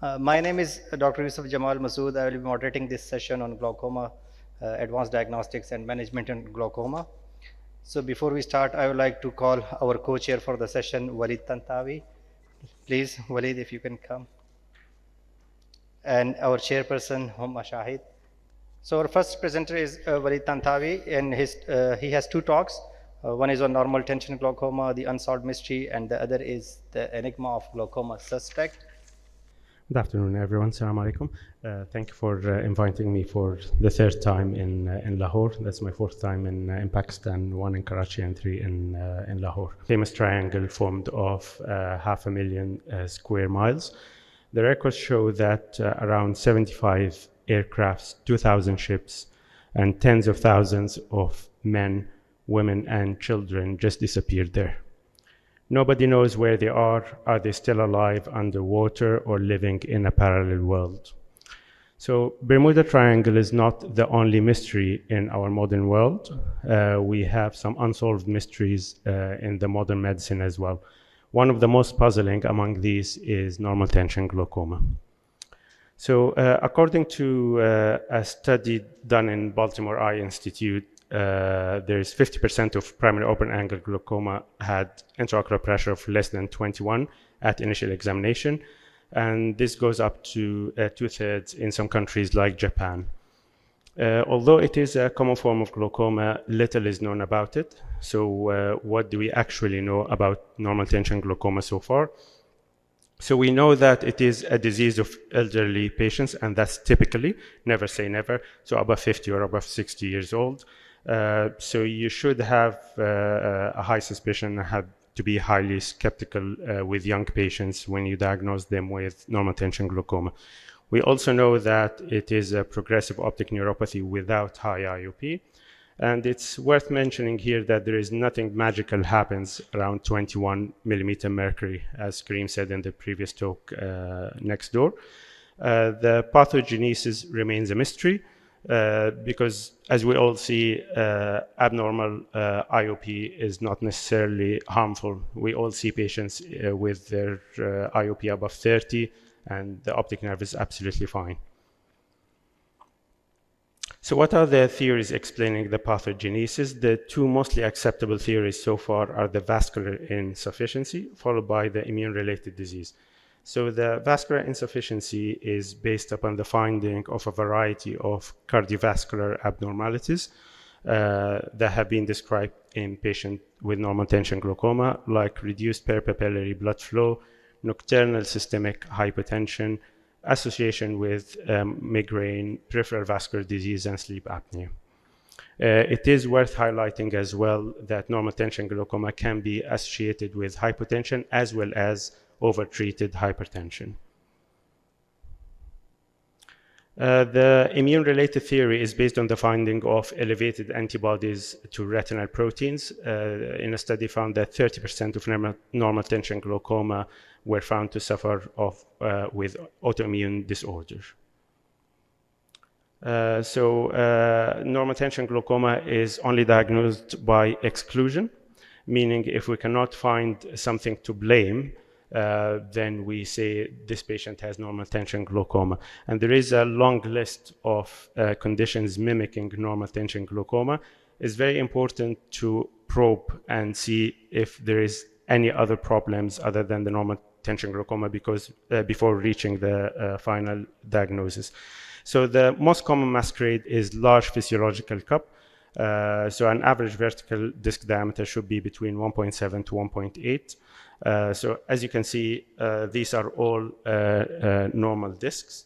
My name is Dr. Yusuf Jamal Masood. I will be moderating this session on glaucoma, advanced diagnostics and management in glaucoma. So before we start, I would like to call our co-chair for the session, Walid Tantawi. Please, Walid, if you can come. And our chairperson, Humma Shahid. So our first presenter is Walid Tantawi, and he has two talks. One is on normal tension glaucoma, the unsolved mystery, and the other is the enigma of glaucoma suspect. Good afternoon, everyone. Assalamu alaikum. Thank you for inviting me for the third time in Lahore. That's my fourth time in Pakistan, one in Karachi and three in Lahore. Famous triangle formed of 500,000 square miles. The records show that around 75 aircrafts, 2,000 ships, and tens of thousands of men, women, and children just disappeared there. Nobody knows where they are they still alive underwater or living in a parallel world? So Bermuda Triangle is not the only mystery in our modern world. We have some unsolved mysteries in the modern medicine as well. One of the most puzzling among these is normal tension glaucoma. So according to a study done in Baltimore Eye Institute, there's 50% of primary open-angle glaucoma had intraocular pressure of less than 21 at initial examination, and this goes up to 2/3 in some countries like Japan. Although it is a common form of glaucoma, little is known about it. So what do we actually know about normal tension glaucoma so far? So we know that it is a disease of elderly patients, and that's typically, never say never, so above 50 or above 60 years old. So you should have a high suspicion, have to be highly skeptical with young patients when you diagnose them with normal tension glaucoma. We also know that it is a progressive optic neuropathy without high IOP. And it's worth mentioning here that there is nothing magical happens around 21 millimeter mercury, as Kareem said in the previous talk next door. The pathogenesis remains a mystery. Because as we all see, abnormal IOP is not necessarily harmful. We all see patients with their IOP above 30, and the optic nerve is absolutely fine. So what are the theories explaining the pathogenesis? The two mostly acceptable theories so far are the vascular insufficiency, followed by the immune-related disease. So the vascular insufficiency is based upon the finding of a variety of cardiovascular abnormalities that have been described in patients with normal tension glaucoma, like reduced peripapillary blood flow, nocturnal systemic hypotension, association with migraine, peripheral vascular disease, and sleep apnea. It is worth highlighting as well that normal tension glaucoma can be associated with hypotension as well as overtreated hypertension. The immune-related theory is based on the finding of elevated antibodies to retinal proteins. In a study found that 30% of normal tension glaucoma were found to suffer with autoimmune disorders. Normal tension glaucoma is only diagnosed by exclusion, meaning if we cannot find something to blame, then we say this patient has normal tension glaucoma. And there is a long list of conditions mimicking normal tension glaucoma. It's very important to probe and see if there is any other problems other than the normal tension glaucoma before reaching the final diagnosis. So the most common masquerade is large physiological cup. So an average vertical disc diameter should be between 1.7 to 1.8. So as you can see, these are all normal discs.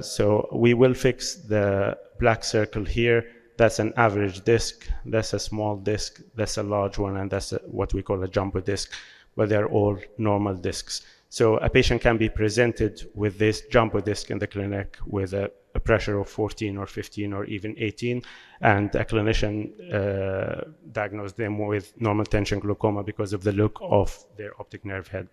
So we will fix the black circle here. That's an average disc. That's a small disc. That's a large one, and that's what we call a jumbo disc. But they're all normal discs. So a patient can be presented with this jumbo disc in the clinic with a pressure of 14 or 15 or even 18, and a clinician diagnosed them with normal tension glaucoma because of the look of their optic nerve head.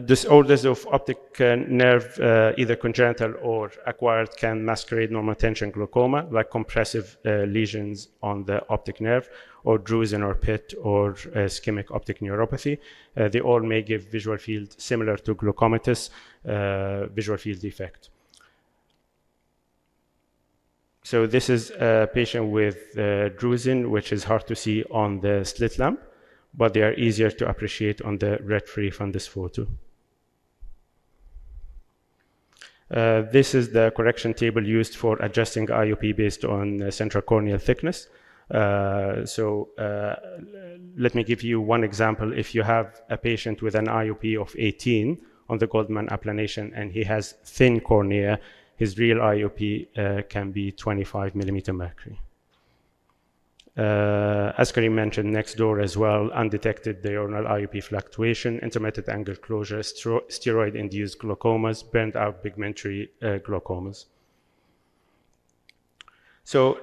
Disorders of optic nerve, either congenital or acquired, can masquerade normal tension glaucoma, like compressive lesions on the optic nerve, or drusen or pit, or ischemic optic neuropathy. They all may give visual field similar to glaucomatous visual field defect. So this is a patient with drusen, which is hard to see on the slit lamp, but they are easier to appreciate on the red-free fundus photo. This is the correction table used for adjusting IOP based on central corneal thickness. Let me give you one example. If you have a patient with an IOP of 18 on the Goldman applanation and he has thin cornea, his real IOP can be 25 millimeter mercury. As Karim mentioned, next door as well, undetected diurnal IOP fluctuation, intermittent angle closure, steroid-induced glaucomas, burned out pigmentary glaucomas. So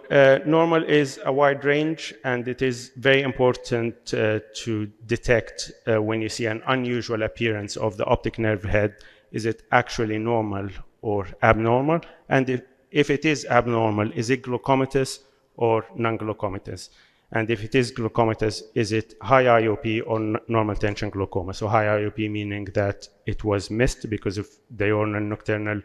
normal is a wide range, and it is very important to detect when you see an unusual appearance of the optic nerve head. Is it actually normal or abnormal? And if it is abnormal, is it glaucomatous or non-glaucomatous? And if it is glaucomatous, is it high IOP or normal tension glaucoma? So high IOP meaning that it was missed because of diurnal nocturnal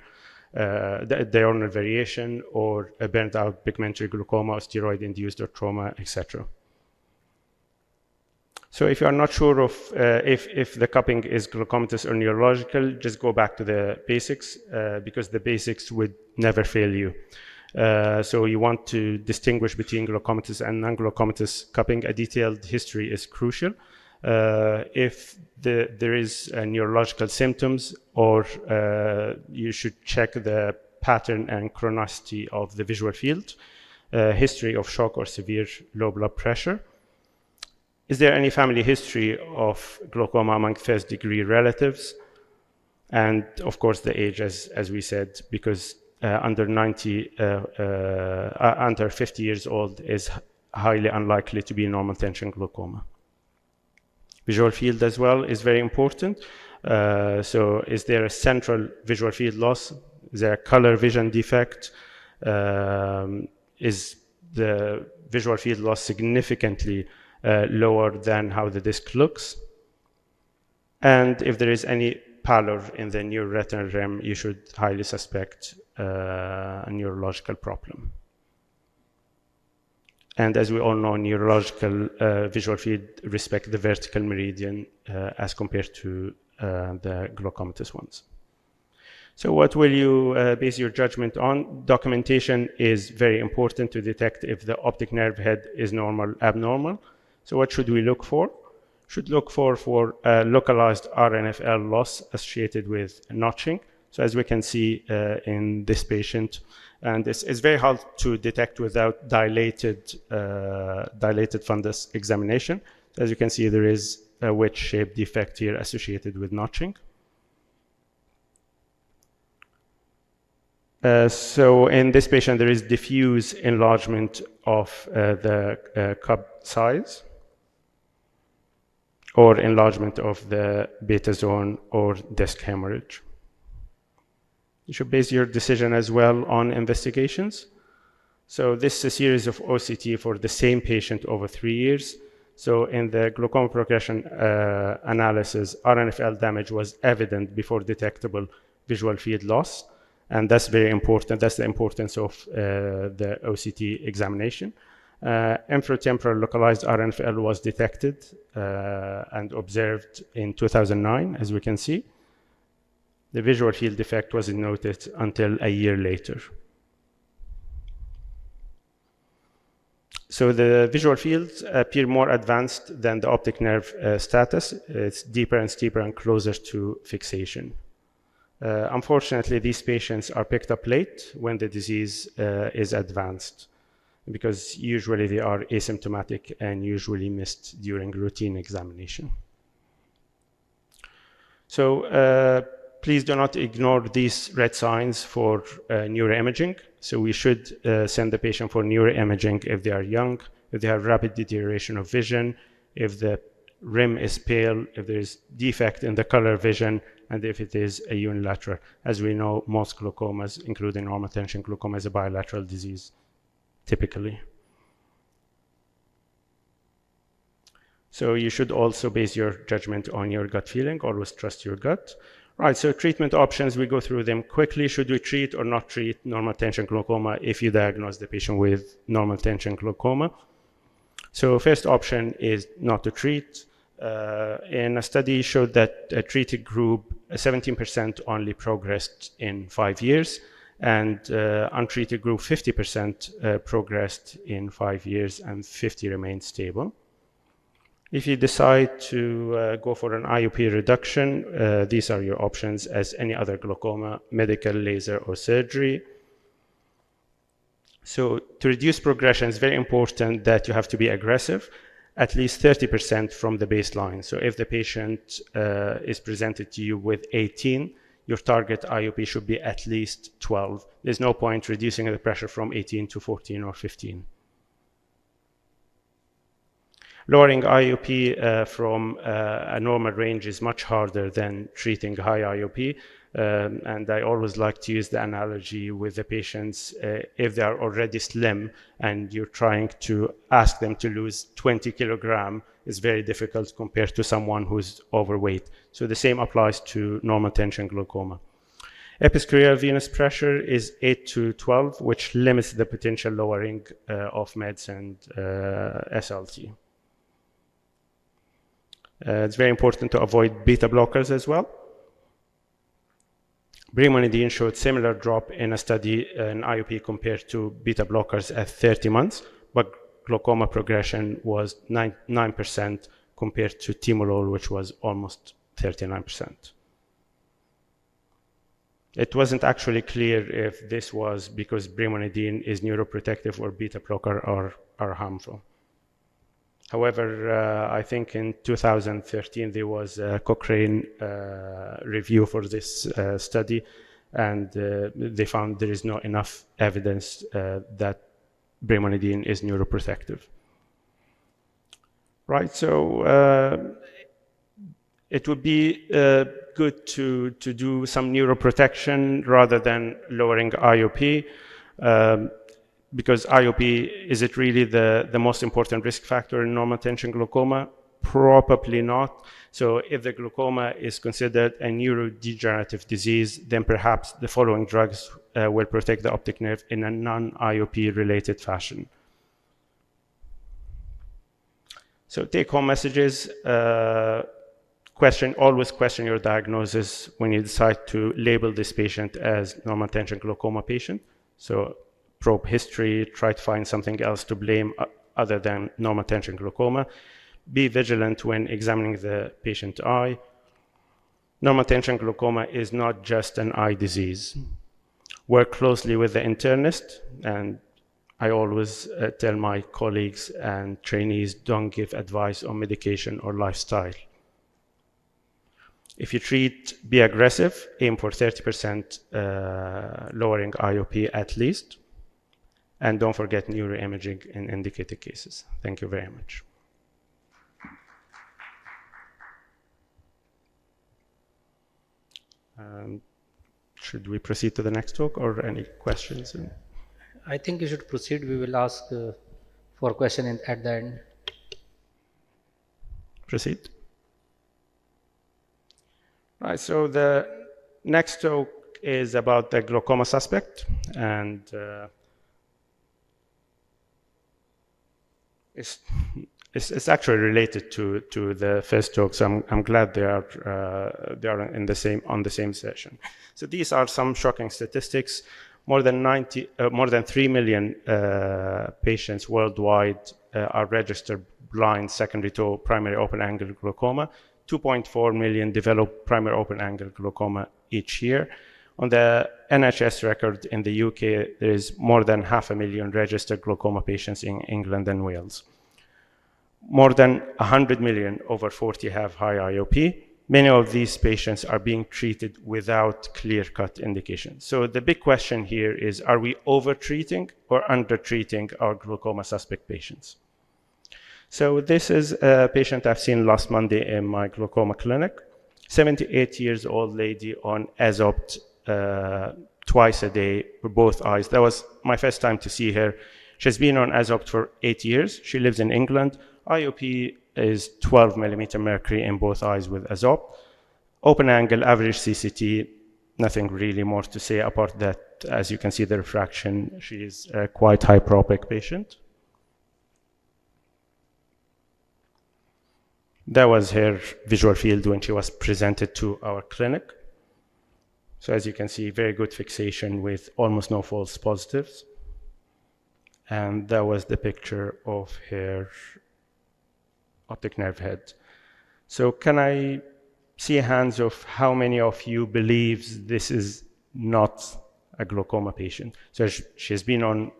diurnal variation, or a burnt out pigmentary glaucoma, or steroid induced, or trauma, etc. So if you are not sure of if the cupping is glaucomatous or neurological, just go back to the basics, because the basics would never fail you. So you want to distinguish between glaucomatous and non-glaucomatous cupping. A detailed history is crucial. If there is neurological symptoms, or you should check the pattern and chronicity of the visual field, history of shock or severe low blood pressure. Is there any family history of glaucoma among first-degree relatives? And of course the age, as we said, because under 50 years old is highly unlikely to be normal tension glaucoma. Visual field as well is very important. So is there a central visual field loss? Is there a color vision defect? Is the visual field loss significantly lower than how the disc looks? And if there is any pallor in the neuroretinal rim, you should highly suspect a neurological problem. And as we all know, neurological visual field respect the vertical meridian as compared to the glaucomatous ones. So what will you base your judgment on? Documentation is very important to detect if the optic nerve head is normal, abnormal. So what should we look for? Should look for localized RNFL loss associated with notching. So as we can see in this patient, and it's very hard to detect without dilated fundus examination. As you can see, there is a wedge-shaped defect here associated with notching. So in this patient, there is diffuse enlargement of the cup size, or enlargement of the beta zone, or disc hemorrhage. You should base your decision as well on investigations. So this is a series of OCT for the same patient over 3 years. So in the glaucoma progression analysis, RNFL damage was evident before detectable visual field loss. And that's very important. That's the importance of the OCT examination. Infratemporal localized RNFL was detected and observed in 2009, as we can see. The visual field defect wasn't noted until a year later. So the visual fields appear more advanced than the optic nerve status. It's deeper and steeper and closer to fixation. Unfortunately, these patients are picked up late when the disease is advanced, because usually they are asymptomatic and usually missed during routine examination. So please do not ignore these red signs for neuroimaging. So we should send the patient for neuroimaging if they are young, if they have rapid deterioration of vision, if the rim is pale, if there's defect in the color vision, and if it is a unilateral. As we know, most glaucomas, including normal tension glaucoma, is a bilateral disease, typically. So you should also base your judgment on your gut feeling. Always trust your gut. Right, so treatment options, we go through them quickly. Should we treat or not treat normal tension glaucoma if you diagnose the patient with normal tension glaucoma? So first option is not to treat. In a study showed that a treated group, 17% only progressed in 5 years, and untreated group, 50% progressed in 5 years, and 50 remained stable. If you decide to go for an IOP reduction, these are your options as any other glaucoma: medical, laser, or surgery. So to reduce progression, it's very important that you have to be aggressive, at least 30% from the baseline. So if the patient is presented to you with 18, your target IOP should be at least 12. There's no point reducing the pressure from 18 to 14 or 15. Lowering IOP from a normal range is much harder than treating high IOP. And I always like to use the analogy with the patients. If they are already slim and you're trying to ask them to lose 20 kilograms, it's very difficult compared to someone who's overweight. So the same applies to normal tension glaucoma. Episcleral venous pressure is 8 to 12, which limits the potential lowering of meds and SLT. It's very important to avoid beta blockers as well. Brimonidine showed similar drop in a study in IOP compared to beta blockers at 30 months, but glaucoma progression was 9% compared to timolol, which was almost 39%. It wasn't actually clear if this was because brimonidine is neuroprotective or beta blocker are harmful. However, I think in 2013 there was a Cochrane review for this study, and they found there is not enough evidence that brimonidine is neuroprotective. Right, so it would be good to do some neuroprotection rather than lowering IOP. Because IOP, is it really the most important risk factor in normal tension glaucoma? Probably not. So if the glaucoma is considered a neurodegenerative disease, then perhaps the following drugs will protect the optic nerve in a non-IOP related fashion. So take-home messages, always question your diagnosis when you decide to label this patient as normal tension glaucoma patient. So probe history, try to find something else to blame other than normal tension glaucoma. Be vigilant when examining the patient eye. Normal tension glaucoma is not just an eye disease. Work closely with the internist, and I always tell my colleagues and trainees, don't give advice on medication or lifestyle. If you treat, be aggressive, aim for 30% lowering IOP at least. And don't forget neuroimaging in indicated cases. Thank you very much. Should we proceed to the next talk or any questions? I think you should proceed. We will ask for question at the end. Proceed. Right, so the next talk is about the glaucoma suspect, and it's actually related to the first talk, so I'm glad they are in the same session. So these are some shocking statistics. More than 3 million patients worldwide are registered blind secondary to primary open-angle glaucoma. 2.4 million develop primary open-angle glaucoma each year. On the NHS record in the UK, there is more than 500,000 registered glaucoma patients in England and Wales. More than 100 million over 40 have high IOP. Many of these patients are being treated without clear-cut indication. So the big question here is, are we over-treating or under-treating our glaucoma suspect patients? So this is a patient I've seen last Monday in my glaucoma clinic. 78 years old lady on Azopt twice a day for both eyes. That was my first time to see her. She's been on Azopt for 8 years. She lives in England. IOP is 12 millimeter mercury in both eyes with Azopt. Open angle, average CCT, nothing really more to say apart that, as you can see the refraction, she is a quite hyperopic patient. That was her visual field when she was presented to our clinic. So as you can see, very good fixation with almost no false positives. And that was the picture of her optic nerve head. So can I see hands of how many of you believes this is not a glaucoma patient? So she's been on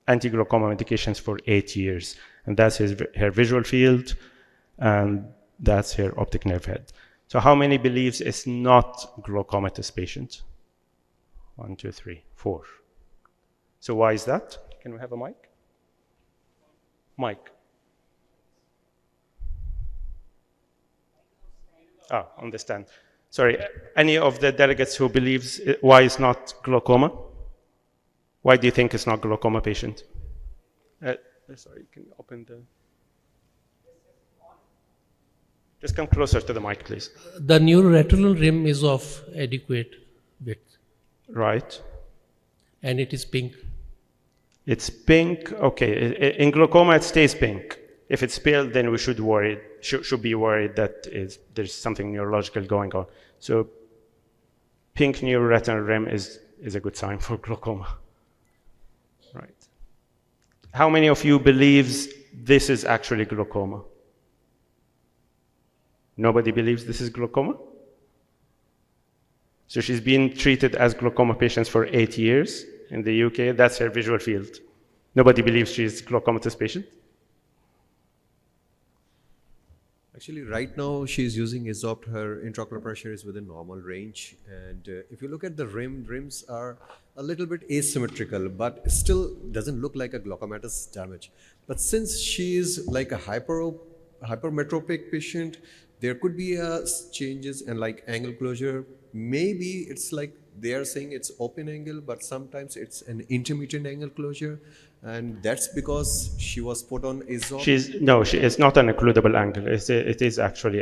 anti-glaucoma medications for 8 years, and that's her visual field, and that's her optic nerve head. So how many believes it's not glaucomatous patient? 1, 2, 3, 4. So why is that? Can we have a mic? Mic. Ah, understand. Sorry, any of the delegates who believes why it's not glaucoma? Why do you think it's not glaucoma patient? Sorry, can you open the... Just come closer to the mic, please. The neuroretinal rim is of adequate width. Right. And it is pink. It's pink. Okay. In glaucoma, it stays pink. If it's pale, then we should be worried that there's something neurological going on. So pink neuroretinal rim is a good sign for glaucoma. Right. How many of you believes this is actually glaucoma? Nobody believes this is glaucoma? So she's been treated as glaucoma patients for 8 years in the UK. That's her visual field. Nobody believes she's glaucomatous patient? Actually, right now she's using Azopt. Her intraocular pressure is within normal range. And if you look at the rims are a little bit asymmetrical, but still doesn't look like a glaucomatous damage. But since she is like a hypermetropic patient, there could be changes in like angle closure. Maybe it's like they are saying it's open angle, but sometimes it's an intermittent angle closure. And that's because she was put on Azopt. It's not an occludable angle. It is actually,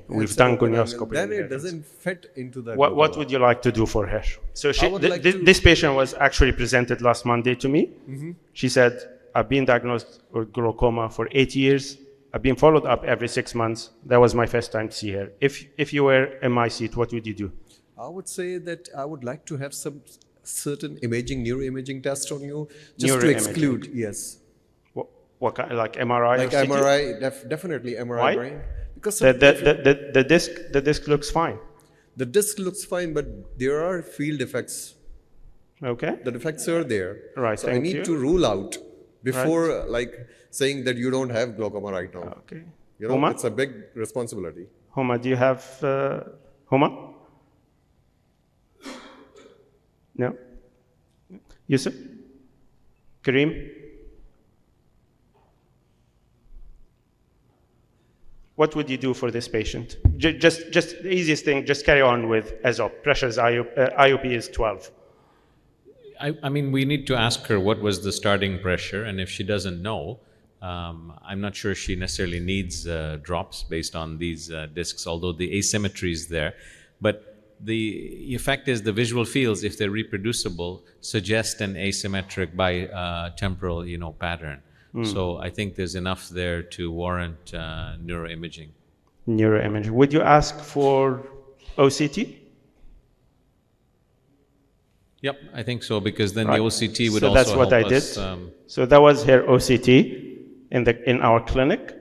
we've done gonioscopy. Then it doesn't fit into the... What would you like to do for her? So this patient was actually presented last Monday to me. Mm-hmm. She said, I've been diagnosed with glaucoma for 8 years. I've been followed up every 6 months. That was my first time to see her. If you were in my seat, what would you do? I would say that I would like to have some certain neuroimaging test on you, just to exclude. Yes. What kind, like MRI? Like MRI, definitely MRI. Why? Brain. Because the disc looks fine. The disc looks fine, but there are field effects. Okay. The defects are there. Right. So I need to rule out before saying that you don't have glaucoma right now. Okay. Homa? It's a big responsibility. Homa, do you have Homa? No? Yusuf? Kareem? What would you do for this patient? Just the easiest thing, just carry on with Azopt. Pressure's IOP is 12. I mean, we need to ask her what was the starting pressure, and if she doesn't know, I'm not sure she necessarily needs drops based on these discs, although the asymmetry is there. But the effect is the visual fields, if they're reproducible, suggest an asymmetric temporal, pattern. So I think there's enough there to warrant neuroimaging. Neuroimaging. Would you ask for OCT? Yep, I think so, because then the OCT would also help us. So that's what I did. So that was her OCT in our clinic.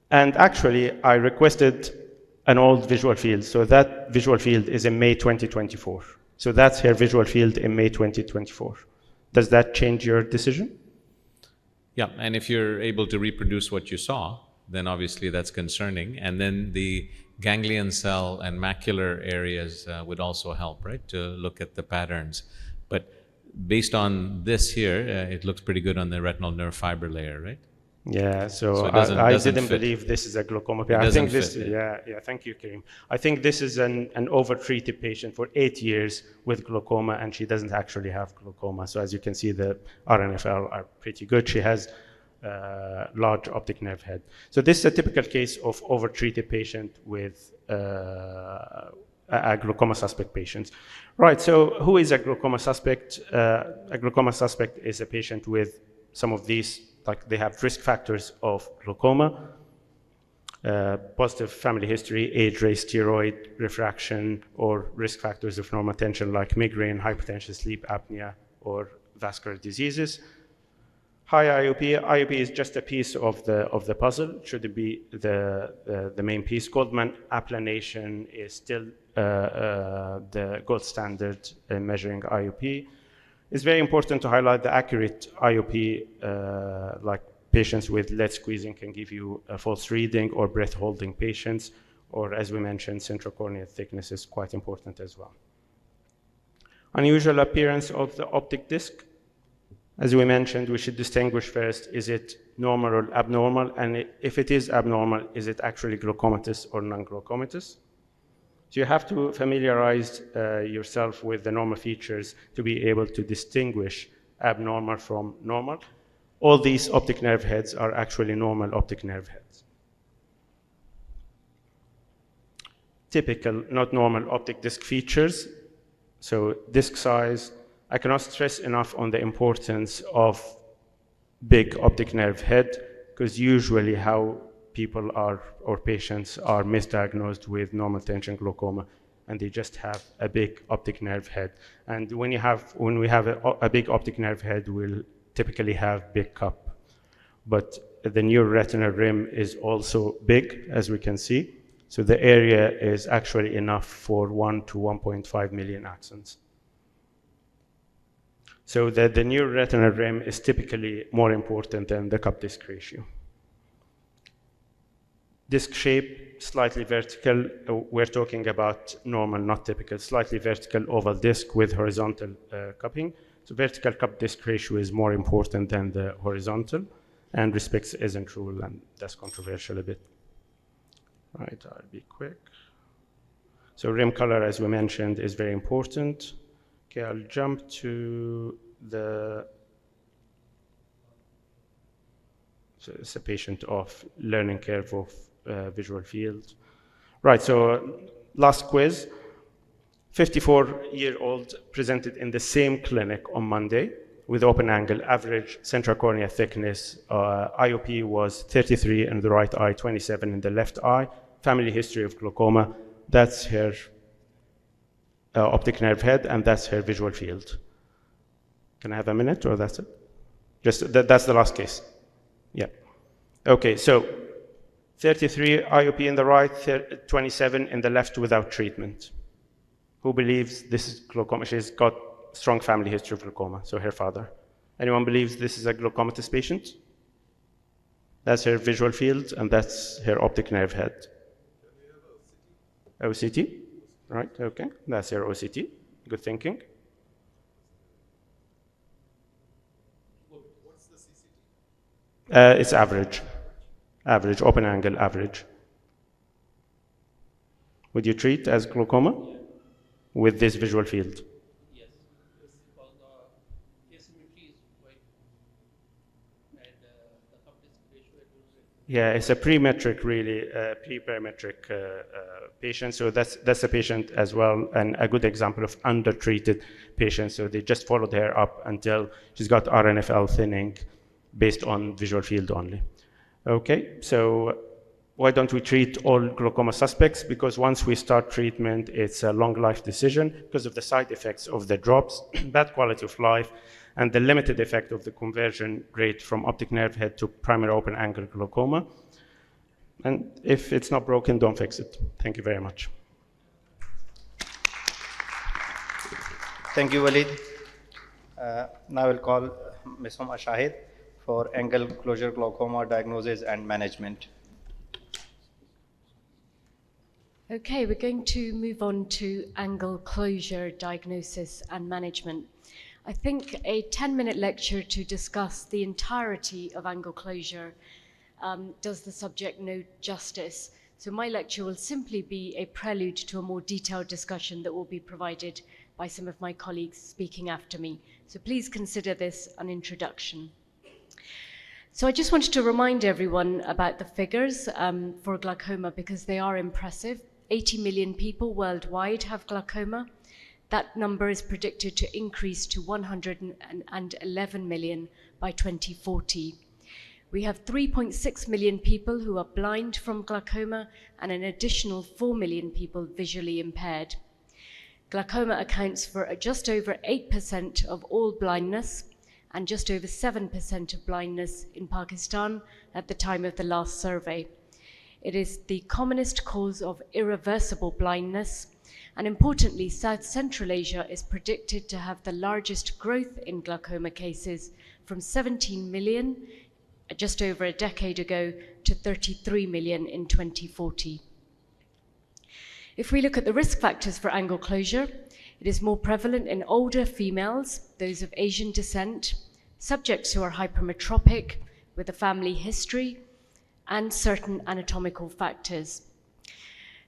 And actually, I requested an old visual field. So that visual field is in May 2024. So that's her visual field in May 2024. Does that change your decision? Yeah, and if you're able to reproduce what you saw, then obviously that's concerning. And then the ganglion cell and macular areas would also help, right, to look at the patterns. But based on this here, it looks pretty good on the retinal nerve fiber layer, right? Yeah, So so it doesn't- I doesn't didn't fit. believe this is a glaucoma It patient. I think doesn't this, fit, yeah, thank you, Karim. I think this is an over-treated patient for 8 years with glaucoma, and she doesn't actually have glaucoma. So as you can see, the RNFL are pretty good. She has large optic nerve head. So this is a typical case of over-treated patient with a glaucoma suspect patient. Right, so who is a glaucoma suspect? A glaucoma suspect is a patient with some of these, like they have risk factors of glaucoma, positive family history, age, race, steroid, refraction, or risk factors of normal tension like migraine, hypertension, sleep apnea, or vascular diseases. High IOP. IOP is just a piece of the puzzle. It should be the main piece. Goldman applanation is still the gold standard in measuring IOP. It's very important to highlight the accurate IOP, like patients with lead squeezing can give you a false reading, or breath holding patients, or as we mentioned, central corneal thickness is quite important as well. Unusual appearance of the optic disc. As we mentioned, we should distinguish first, is it normal or abnormal? And if it is abnormal, is it actually glaucomatous or non-glaucomatous? So you have to familiarize yourself with the normal features to be able to distinguish abnormal from normal. All these optic nerve heads are actually normal optic nerve heads. Typical, not normal optic disc features. So disc size. I cannot stress enough on the importance of big optic nerve head, because usually how people are, or patients are misdiagnosed with normal tension glaucoma, and they just have a big optic nerve head. And when we have a big optic nerve head, we'll typically have big cup. But the neuroretinal rim is also big, as we can see. So the area is actually enough for 1 to 1.5 million axons. So the neuroretinal rim is typically more important than the cup-disc ratio. Disc shape, slightly vertical. We're talking about normal, not typical. Slightly vertical oval disc with horizontal cupping. So vertical cup-disc ratio is more important than the horizontal, and respects isn't rule, and that's controversial a bit. Right, I'll be quick. So rim color, as we mentioned, is very important. Okay, I'll jump to so it's a patient of learning curve of visual field. Right, so last quiz. 54-year-old presented in the same clinic on Monday with open angle, average central cornea thickness. IOP was 33 in the right eye, 27 in the left eye. Family history of glaucoma. That's her optic nerve head, and that's her visual field. Can I have a minute, or that's it? Just that's the last case. Yeah. Okay, so 33 IOP in the right, 27 in the left without treatment. Who believes this is glaucoma? She's got strong family history of glaucoma, so her father. Anyone believes this is a glaucomatous patient? That's her visual field, and that's her optic nerve head. OCT? Right, okay, that's her OCT. Good thinking. What's the CCT? It's average. Average, open angle, average. Would you treat as glaucoma with this visual field? Yes, because the asymmetry is quite, and the cup-disc ratio at Yeah, it's a pre-metric, really, pre-parametric patient. So that's a patient as well, and a good example of undertreated patients. So they just followed her up until she's got RNFL thinning based on visual field only. Okay, so why don't we treat all glaucoma suspects? Because once we start treatment, it's a long life decision because of the side effects of the drops, bad quality of life, and the limited effect of the conversion rate from optic nerve head to primary open angle glaucoma. And if it's not broken, don't fix it. Thank you very much. Thank you, Walid. Now I will call Ms. Huma Shahid for angle closure glaucoma diagnosis and management. Okay, we're going to move on to angle closure diagnosis and management. I think a 10-minute lecture to discuss the entirety of angle closure does the subject no justice. So my lecture will simply be a prelude to a more detailed discussion that will be provided by some of my colleagues speaking after me. So please consider this an introduction. So I just wanted to remind everyone about the figures for glaucoma because they are impressive. 80 million people worldwide have glaucoma. That number is predicted to increase to 111 million by 2040. We have 3.6 million people who are blind from glaucoma and an additional 4 million people visually impaired. Glaucoma accounts for just over 8% of all blindness and just over 7% of blindness in Pakistan at the time of the last survey. It is the commonest cause of irreversible blindness, and importantly, South Central Asia is predicted to have the largest growth in glaucoma cases from 17 million just over a decade ago to 33 million in 2040. If we look at the risk factors for angle closure, it is more prevalent in older females, those of Asian descent, subjects who are hypermetropic, with a family history, and certain anatomical factors.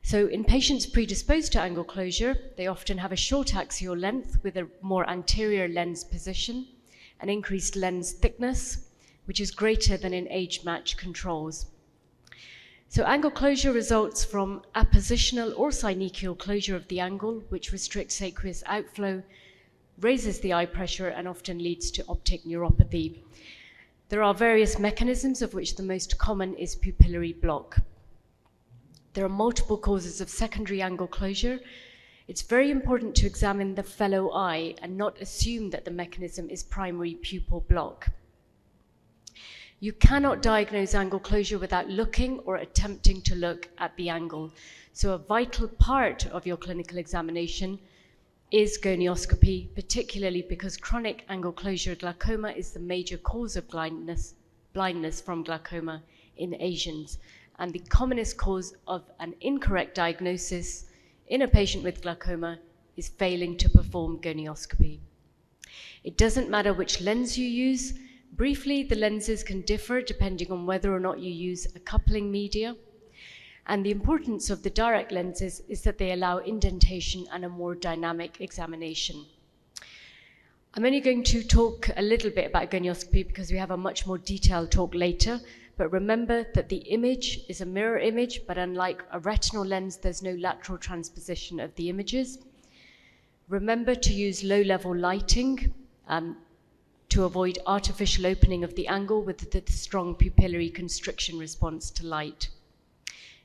So in patients predisposed to angle closure, they often have a short axial length with a more anterior lens position, an increased lens thickness, which is greater than in age-matched controls. So angle closure results from appositional or synechial closure of the angle, which restricts aqueous outflow, raises the eye pressure, and often leads to optic neuropathy. There are various mechanisms, of which the most common is pupillary block. There are multiple causes of secondary angle closure. It's very important to examine the fellow eye and not assume that the mechanism is primary pupil block. You cannot diagnose angle closure without looking or attempting to look at the angle. So a vital part of your clinical examination is gonioscopy, particularly because chronic angle closure glaucoma is the major cause of blindness from glaucoma in Asians. And the commonest cause of an incorrect diagnosis in a patient with glaucoma is failing to perform gonioscopy. It doesn't matter which lens you use. Briefly, the lenses can differ depending on whether or not you use a coupling media. And the importance of the direct lenses is that they allow indentation and a more dynamic examination. I'm only going to talk a little bit about gonioscopy because we have a much more detailed talk later. But remember that the image is a mirror image, but unlike a retinal lens, there's no lateral transposition of the images. Remember to use low-level lighting to avoid artificial opening of the angle with the strong pupillary constriction response to light.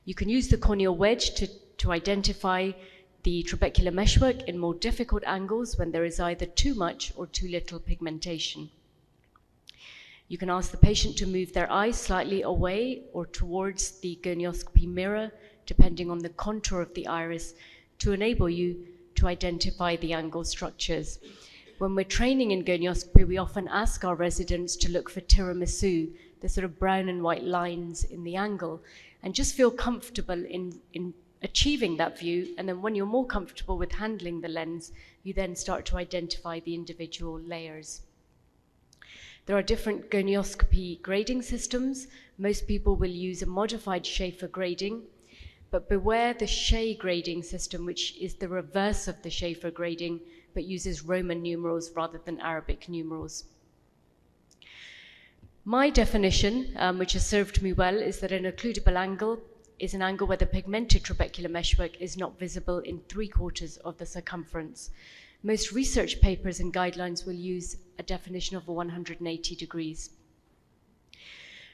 You can use the corneal wedge to identify the trabecular meshwork in more difficult angles when there is either too much or too little pigmentation. You can ask the patient to move their eyes slightly away or towards the gonioscopy mirror, depending on the contour of the iris, to enable you to identify the angle structures. When we're training in gonioscopy, we often ask our residents to look for tiramisu, the sort of brown and white lines in the angle, and just feel comfortable in achieving that view. And then when you're more comfortable with handling the lens, you then start to identify the individual layers. There are different gonioscopy grading systems. Most people will use a modified Schaefer grading, but beware the Shea grading system, which is the reverse of the Schaefer grading, but uses Roman numerals rather than Arabic numerals. My definition, which has served me well, is that an occludable angle is an angle where the pigmented trabecular meshwork is not visible in 3/4 of the circumference. Most research papers and guidelines will use a definition of 180 degrees.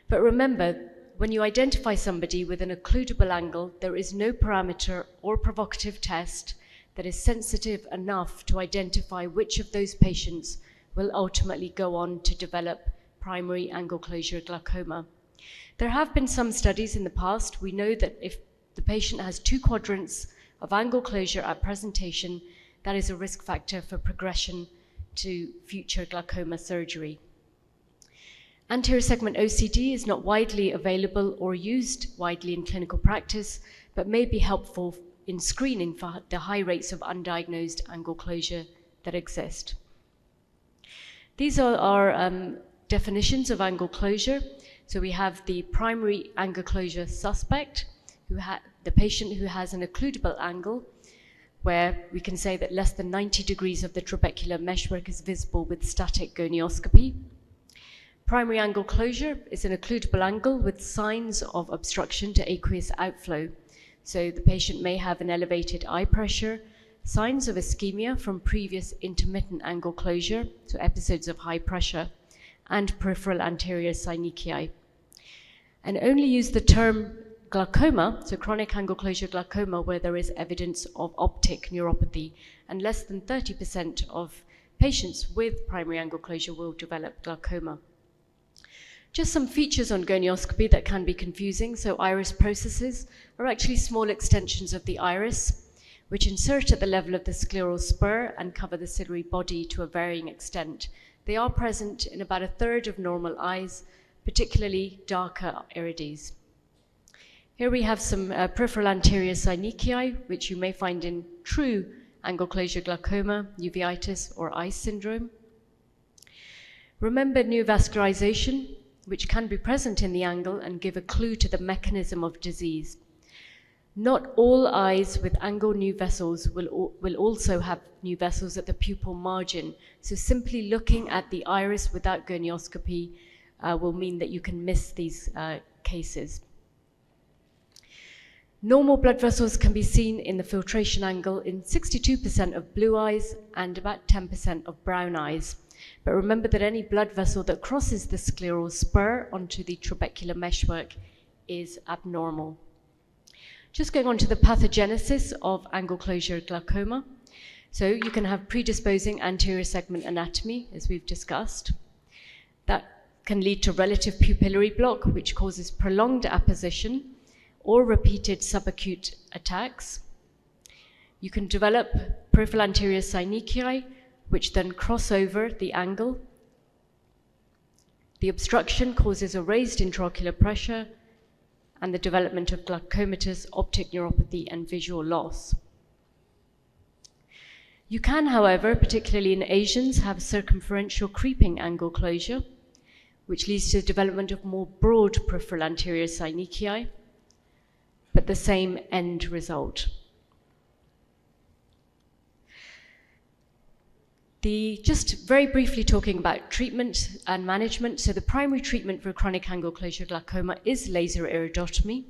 But remember, when you identify somebody with an occludable angle, there is no parameter or provocative test that is sensitive enough to identify which of those patients will ultimately go on to develop primary angle closure glaucoma. There have been some studies in the past. We know that if the patient has 2 quadrants of angle closure at presentation, that is a risk factor for progression to future glaucoma surgery. Anterior segment OCT is not widely available or used widely in clinical practice, but may be helpful in screening for the high rates of undiagnosed angle closure that exist. These are our definitions of angle closure. So we have the primary angle closure suspect, the patient who has an occludable angle, where we can say that less than 90 degrees of the trabecular meshwork is visible with static gonioscopy. Primary angle closure is an occludable angle with signs of obstruction to aqueous outflow. So the patient may have an elevated eye pressure, signs of ischemia from previous intermittent angle closure, so episodes of high pressure, and peripheral anterior synechia. And only use the term glaucoma, so chronic angle closure glaucoma, where there is evidence of optic neuropathy, and less than 30% of patients with primary angle closure will develop glaucoma. Just some features on gonioscopy that can be confusing. So iris processes are actually small extensions of the iris, which insert at the level of the scleral spur and cover the ciliary body to a varying extent. They are present in about a third of normal eyes, particularly darker irides. Here we have some peripheral anterior synechia, which you may find in true angle closure glaucoma, uveitis, or eye syndrome. Remember neovascularization, which can be present in the angle and give a clue to the mechanism of disease. Not all eyes with angle new vessels will also have new vessels at the pupil margin. So simply looking at the iris without gonioscopy will mean that you can miss these cases. Normal blood vessels can be seen in the filtration angle in 62% of blue eyes and about 10% of brown eyes. But remember that any blood vessel that crosses the scleral spur onto the trabecular meshwork is abnormal. Just going on to the pathogenesis of angle closure glaucoma. So you can have predisposing anterior segment anatomy, as we've discussed. That can lead to relative pupillary block, which causes prolonged apposition or repeated subacute attacks. You can develop peripheral anterior synechia, which then cross over the angle. The obstruction causes a raised intraocular pressure and the development of glaucomatous optic neuropathy and visual loss. You can, however, particularly in Asians, have circumferential creeping angle closure, which leads to the development of more broad peripheral anterior synechia, but the same end result. Just very briefly talking about treatment and management. So the primary treatment for chronic angle closure glaucoma is laser iridotomy,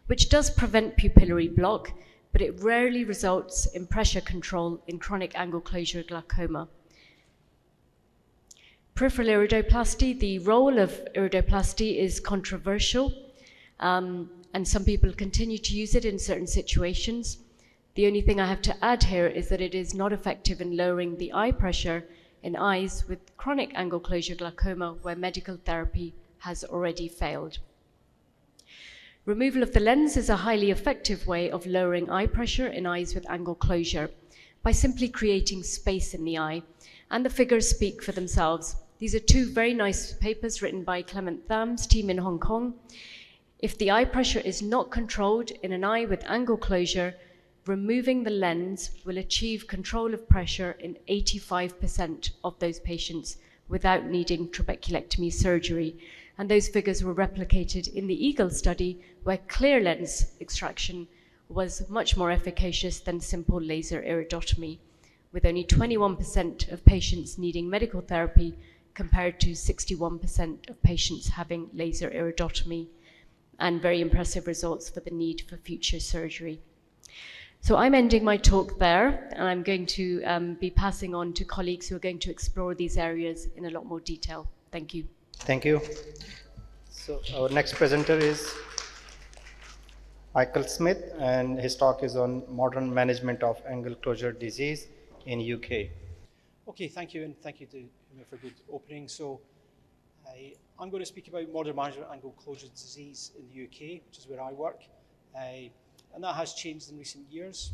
which does prevent pupillary block, but it rarely results in pressure control in chronic angle closure glaucoma. Peripheral iridoplasty, the role of iridoplasty is controversial, and some people continue to use it in certain situations. The only thing I have to add here is that it is not effective in lowering the eye pressure in eyes with chronic angle closure glaucoma where medical therapy has already failed. Removal of the lens is a highly effective way of lowering eye pressure in eyes with angle closure by simply creating space in the eye, and the figures speak for themselves. These are two very nice papers written by Clement Tham's team in Hong Kong. If the eye pressure is not controlled in an eye with angle closure, removing the lens will achieve control of pressure in 85% of those patients without needing trabeculectomy surgery. And those figures were replicated in the EAGLE study, where clear lens extraction was much more efficacious than simple laser iridotomy, with only 21% of patients needing medical therapy compared to 61% of patients having laser iridotomy, and very impressive results for the need for future surgery. So I'm ending my talk there, and I'm going to be passing on to colleagues who are going to explore these areas in a lot more detail. Thank you. Thank you. So our next presenter is Michael Smith, and his talk is on modern management of angle closure disease in UK. Okay, thank you, and thank you to Huma for a good opening. So I'm going to speak about modern management of angle closure disease in the UK, which is where I work. And that has changed in recent years.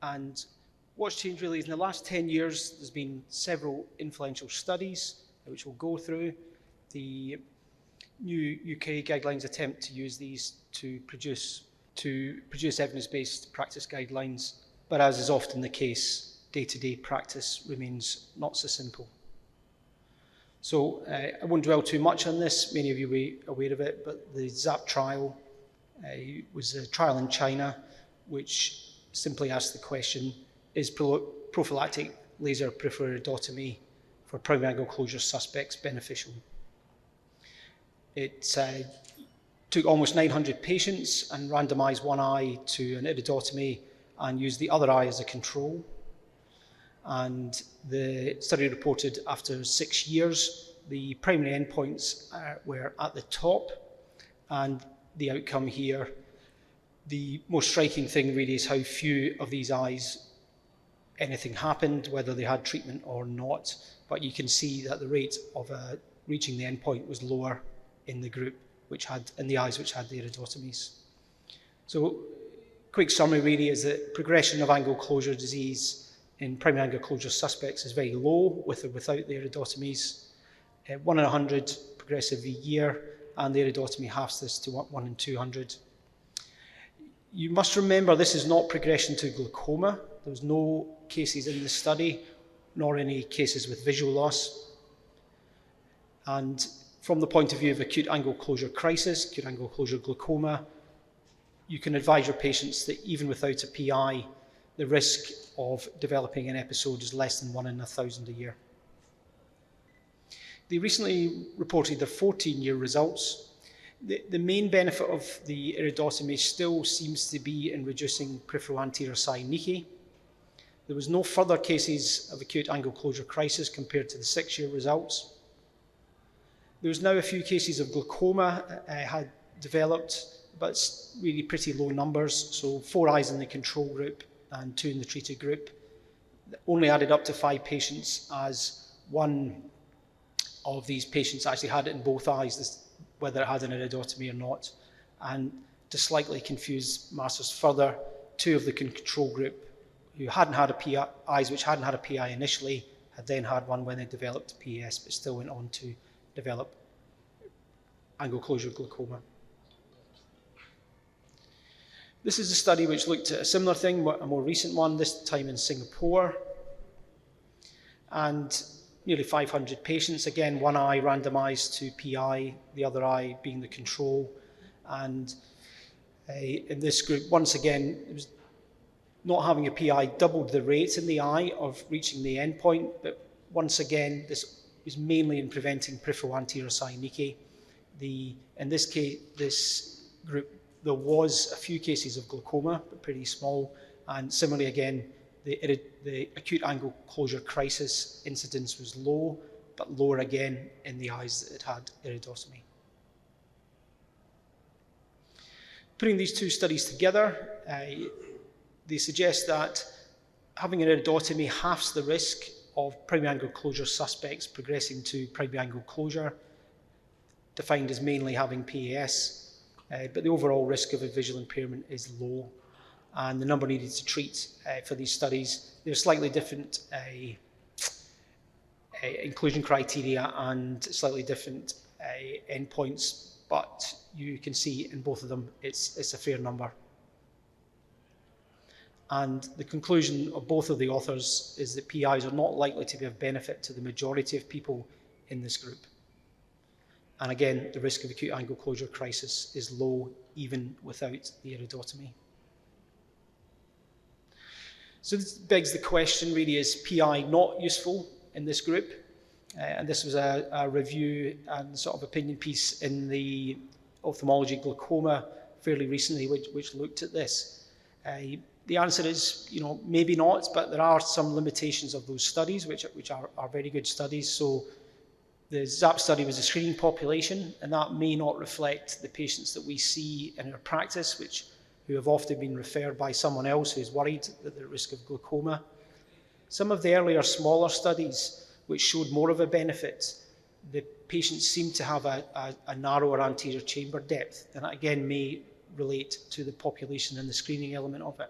And what's changed really is in the last 10 years, there's been several influential studies which we'll go through. The new UK guidelines attempt to use these to produce evidence-based practice guidelines, but as is often the case, day-to-day practice remains not so simple. So I won't dwell too much on this, many of you will be aware of it, but the ZAP trial was a trial in China which simply asked the question, is prophylactic laser peripheral iridotomy for primary angle closure suspects beneficial? It took almost 900 patients and randomized one eye to an iridotomy and used the other eye as a control. And the study reported after 6 years, the primary endpoints were at the top, and the outcome here, the most striking thing really is how few of these eyes anything happened, whether they had treatment or not. But you can see that the rate of reaching the endpoint was lower in the group in the eyes which had the iridotomies. So, quick summary really is that progression of angle closure disease in primary angle closure suspects is very low, with or without the iridotomies. 1 in 100 progressive a year, and the iridotomy halves this to 1 in 200. You must remember this is not progression to glaucoma. There was no cases in the study, nor any cases with visual loss. And from the point of view of acute angle closure crisis, acute angle closure glaucoma, you can advise your patients that even without a PI, the risk of developing an episode is less than 1 in 1,000 a year. They recently reported their 14-year results. The main benefit of the iridotomy still seems to be in reducing peripheral anterior synechiae. There was no further cases of acute angle closure crisis compared to the 6-year results. There's now a few cases of glaucoma had developed, but it's really pretty low numbers. So 4 eyes in the control group and 2 in the treated group. Only added up to 5 patients, as 1 of these patients actually had it in both eyes, whether it had an iridotomy or not. And to slightly confuse matters further, 2 of the control group who hadn't had a PI, eyes which hadn't had a PI initially, had then had one when they developed PES, but still went on to develop angle closure glaucoma. This is a study which looked at a similar thing, a more recent one, this time in Singapore. And nearly 500 patients, again, 1 eye randomized to PI, the other eye being the control. And in this group, once again, it was not having a PI doubled the rate in the eye of reaching the endpoint, but once again, this is mainly in preventing peripheral anterior synechiae. In this case, this group, there was a few cases of glaucoma, but pretty small, and similarly again, the acute angle closure crisis incidence was low, but lower again in the eyes that had iridotomy. Putting these 2 studies together, they suggest that having an iridotomy halves the risk of primary angle closure suspects progressing to primary angle closure, defined as mainly having PAS, but the overall risk of a visual impairment is low, and the number needed to treat for these studies, there are slightly different inclusion criteria and slightly different endpoints, but you can see in both of them it's a fair number. And the conclusion of both of the authors is that PIs are not likely to be of benefit to the majority of people in this group. And again, the risk of acute angle closure crisis is low even without the iridotomy. So this begs the question really, is PI not useful in this group? And this was a review and sort of opinion piece in the Ophthalmology Glaucoma fairly recently, which looked at this. The answer is, maybe not, but there are some limitations of those studies, which are very good studies. So the ZAP study was a screening population, and that may not reflect the patients that we see in our practice, who have often been referred by someone else who's worried that they're at risk of glaucoma. Some of the earlier smaller studies, which showed more of a benefit, the patients seem to have a narrower anterior chamber depth, and that again may relate to the population and the screening element of it.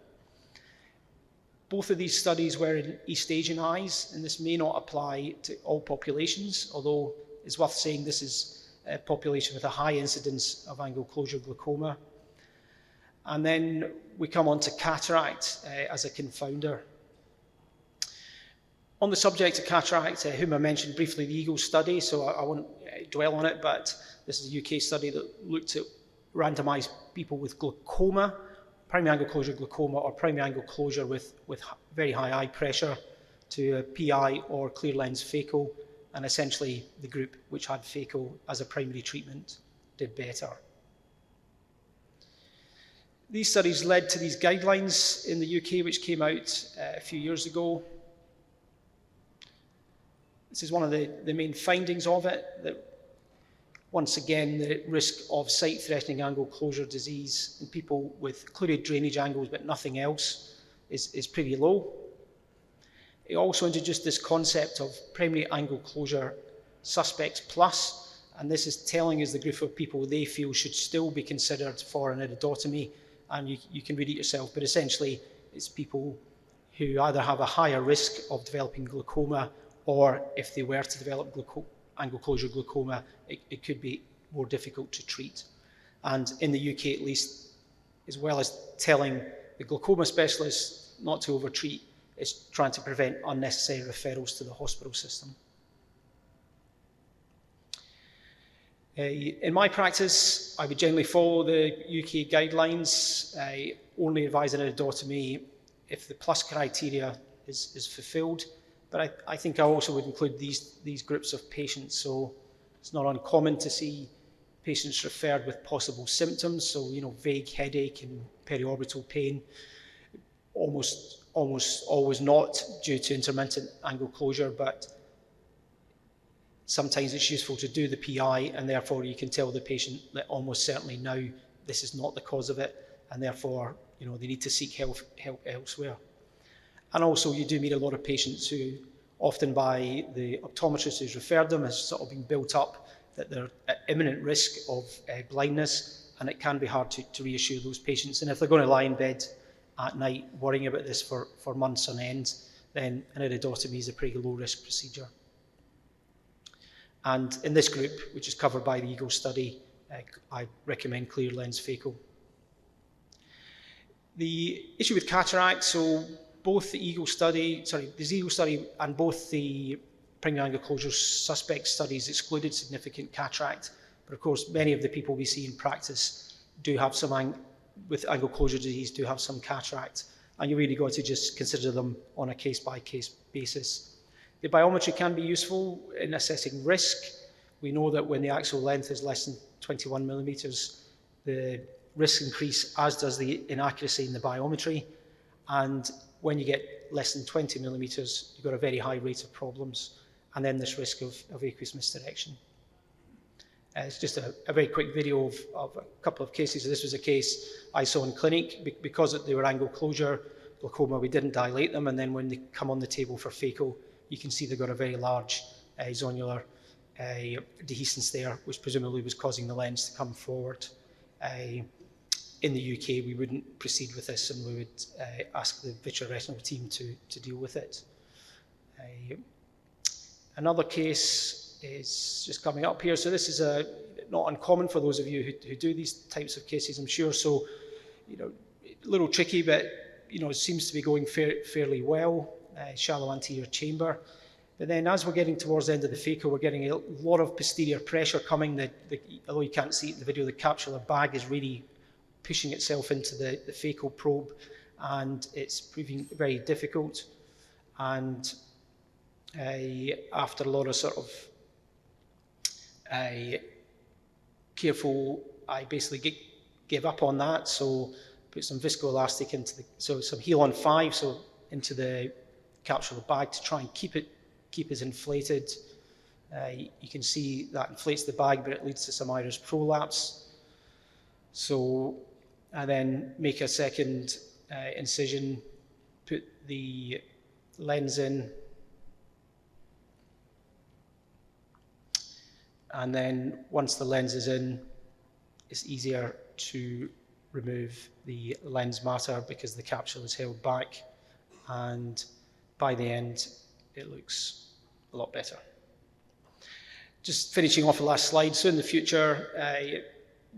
Both of these studies were in East Asian eyes, and this may not apply to all populations, although it's worth saying this is a population with a high incidence of angle closure glaucoma. And then we come on to cataract as a confounder. On the subject of cataract, whom I mentioned briefly, the EAGLE study, so I won't dwell on it, but this is a UK study that looked at randomised people with glaucoma, primary angle closure glaucoma, or primary angle closure with very high eye pressure to a PI or clear lens phaco, and essentially the group which had phaco as a primary treatment did better. These studies led to these guidelines in the UK, which came out a few years ago. This is one of the main findings of it, that once again, the risk of sight-threatening angle closure disease in people with occluded drainage angles but nothing else is pretty low. It also introduced this concept of primary angle closure suspects plus, and this is telling us the group of people they feel should still be considered for an iridotomy, and you can read it yourself, but essentially it's people who either have a higher risk of developing glaucoma, or if they were to develop angle closure glaucoma, it could be more difficult to treat. And in the UK at least, as well as telling the glaucoma specialists not to overtreat, it's trying to prevent unnecessary referrals to the hospital system. In my practice, I would generally follow the UK guidelines. I only advise an iridotomy if the plus criteria is fulfilled. But I think I also would include these groups of patients. So it's not uncommon to see patients referred with possible symptoms. So, vague headache and periorbital pain, almost always not due to intermittent angle closure, but sometimes it's useful to do the PI, and therefore you can tell the patient that almost certainly now this is not the cause of it, and therefore they need to seek help elsewhere. And also you do meet a lot of patients who often by the optometrist who's referred them has sort of been built up that they're at imminent risk of blindness, and it can be hard to reassure those patients. And if they're going to lie in bed at night worrying about this for months on end, then an iridotomy is a pretty low risk procedure. And in this group, which is covered by the EAGLE study, I recommend clear lens phaco. The issue with cataract, so both the EAGLE study, and both the primary angle closure suspect studies excluded significant cataract. But of course, many of the people we see in practice do have some, with angle closure disease, do have some cataract. And you really got to just consider them on a case-by-case basis. The biometry can be useful in assessing risk. We know that when the axial length is less than 21 millimeters, the risk increase, as does the inaccuracy in the biometry. And when you get less than 20 millimeters, you've got a very high rate of problems, and then this risk of aqueous misdirection. It's just a very quick video of a couple of cases. This was a case I saw in clinic. Because they were angle closure glaucoma, we didn't dilate them, and then when they come on the table for phaco, you can see they've got a very large zonular dehiscence there, which presumably was causing the lens to come forward. In the UK, we wouldn't proceed with this, and we would ask the vitreoretinal team to deal with it. Another case is just coming up here. So this is not uncommon for those of you who do these types of cases, I'm sure. So, a little tricky, but it seems to be going fairly well. Shallow anterior chamber. But then as we're getting towards the end of the phaco, we're getting a lot of posterior pressure coming. Although you can't see it in the video, the capsular bag is really pushing itself into the phaco probe, and it's proving very difficult. And after a lot of sort of careful, I basically gave up on that. So put some viscoelastic into some Helon 5, into the capsular bag to try and keep it inflated. You can see that inflates the bag, but it leads to some iris prolapse. So I then make a second incision, put the lens in, and then once the lens is in, it's easier to remove the lens matter because the capsule is held back, and by the end, it looks a lot better. Just finishing off the last slide. So in the future,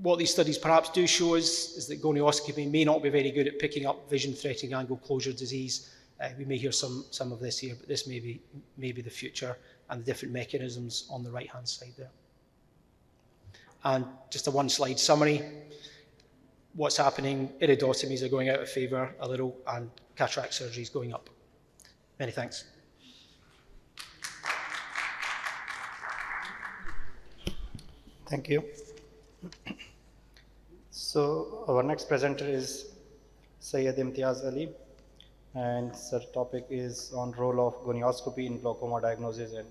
what these studies perhaps do show us is that gonioscopy may not be very good at picking up vision-threatening angle closure disease, We may hear some of this here, but this may be the future, and the different mechanisms on the right-hand side there. And just a one-slide summary. What's happening? Iridotomies are going out of favour a little, and cataract surgery is going up. Many thanks. Thank you. So our next presenter is Syed Imtiaz Ali, and the topic is on role of gonioscopy in glaucoma diagnosis and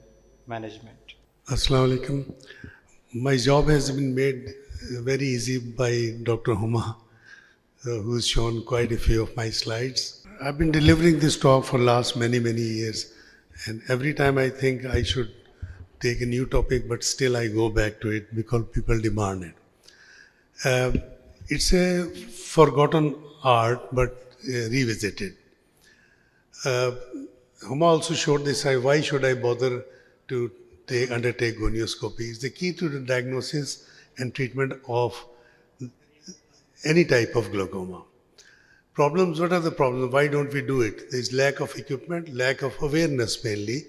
management. Assalamu alaikum. My job has been made very easy by Dr. Huma, who's shown quite a few of my slides. I've been delivering this talk for last many years, and every time I think I should take a new topic, but still I go back to it because people demand it. It's a forgotten art, but revisited. Huma also showed this, why should I bother to undertake gonioscopy? It's the key to the diagnosis and treatment of any type of glaucoma. Problems, what are the problems? Why don't we do it? There's lack of equipment, lack of awareness mainly,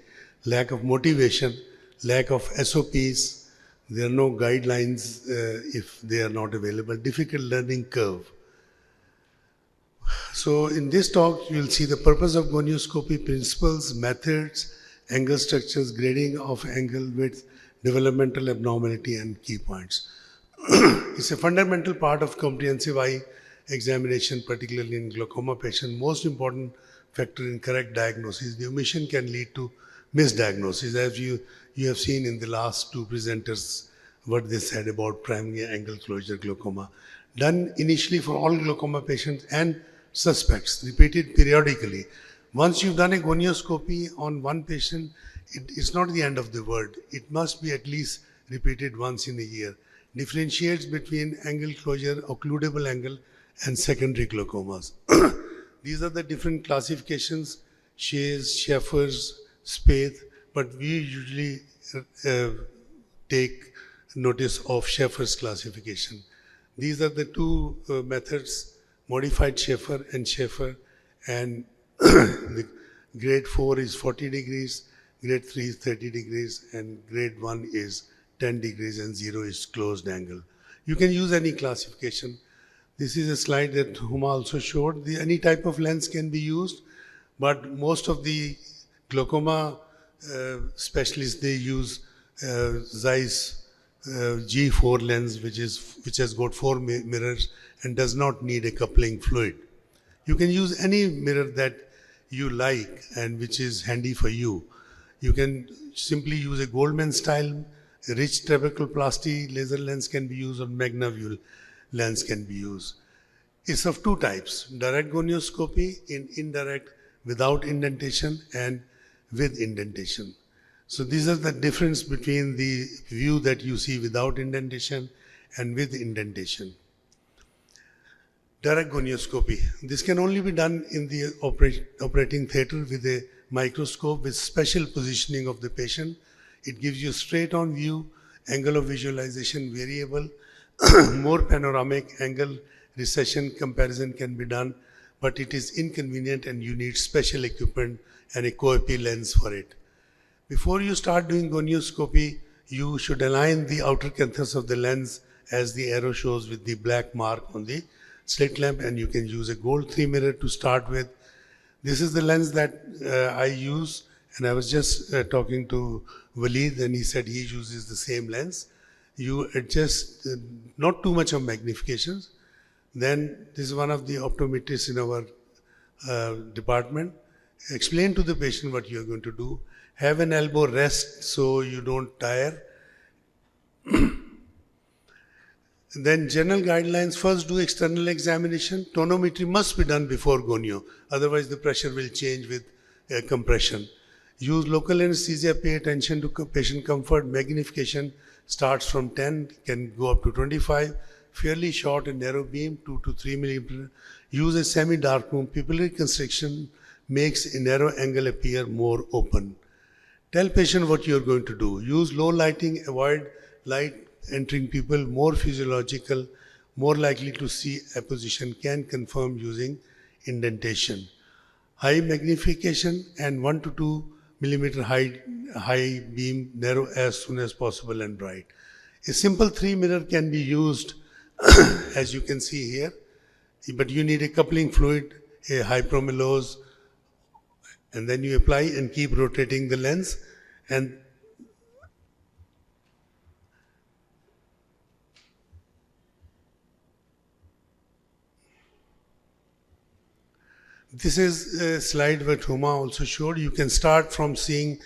lack of motivation, lack of SOPs. There are no guidelines if they are not available. Difficult learning curve. So in this talk, you will see the purpose of gonioscopy, principles, methods, angle structures, grading of angle width, developmental abnormality, and key points. It's a fundamental part of comprehensive eye examination, particularly in glaucoma patient. Most important factor in correct diagnosis. The omission can lead to misdiagnosis, as you have seen in the last two presenters what they said about primary angle closure glaucoma. Done initially for all glaucoma patients and suspects, repeated periodically. Once you've done a gonioscopy on one patient, it's not the end of the world. It must be at least repeated once in a year. Differentiates between angle closure, occludable angle, and secondary glaucomas. These are the different classifications, Shays, Schaeffer's, Spade, but we usually take notice of Schaeffer's classification. These are the two methods, modified Schaeffer and Schaeffer, and the grade 4 is 40 degrees, grade 3 is 30 degrees, and grade 1 is 10 degrees, and 0 is closed angle. You can use any classification. This is a slide that Huma also showed. Any type of lens can be used, but most of the glaucoma specialists, they use Zeiss G4 lens, which has got 4 mirrors and does not need a coupling fluid. You can use any mirror that you like and which is handy for you. You can simply use a Goldman style, a rich trabecoplasty laser lens can be used, or MagnaView lens can be used. It's of two types, direct gonioscopy in indirect without indentation and with indentation. So these are the difference between the view that you see without indentation and with indentation. Direct gonioscopy. This can only be done in the operating theater with a microscope with special positioning of the patient. It gives you straight on view, angle of visualization variable, more panoramic angle recession comparison can be done, but it is inconvenient and you need special equipment and a co-epi lens for it. Before you start doing gonioscopy, you should align the outer canthus of the lens as the arrow shows with the black mark on the slit lamp, and you can use a gold 3 mirror to start with. This is the lens that I use, and I was just talking to Waleed and he said he uses the same lens. You adjust not too much of magnifications. Then this is one of the optometrists in our department. Explain to the patient what you are going to do. Have an elbow rest so you don't tire. Then general guidelines, first do external examination. Tonometry must be done before gonio, otherwise the pressure will change with compression. Use local anesthesia, pay attention to patient comfort. Magnification starts from 10, can go up to 25. Fairly short and narrow beam, 2 to 3 millimeter. Use a semi-dark room. Pupillary constriction makes a narrow angle appear more open. Tell patient what you are going to do. Use low lighting, avoid light entering pupil, more physiological, more likely to see apposition, can confirm using indentation. high magnification, and 1 to 2 millimeter high beam, narrow as soon as possible and bright. A simple 3 mirror can be used as you can see here, but you need a coupling fluid, a hypromellose, and then you apply and keep rotating the lens, and this is a slide where Huma also showed. You can start from seeing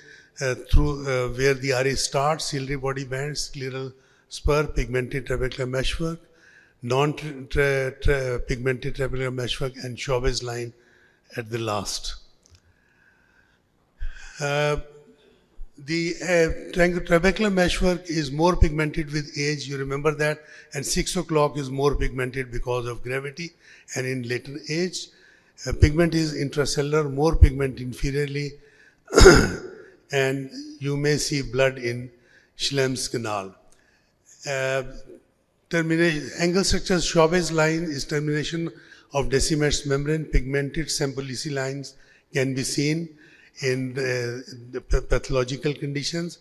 through where the RA starts, ciliary body bands, scleral spur, pigmented trabecular meshwork, non-pigmented trabecular meshwork, and Chauvet's line at the last. The trabecular meshwork is more pigmented with age, you remember that, and 6 o'clock is more pigmented because of gravity and in later age. Pigment is intracellular, more pigment inferiorly, and you may see blood in Schlem's canal. Angle structures, Chauvet's line is termination of Decimet's membrane. Pigmented Sempolici lines can be seen in the pathological conditions,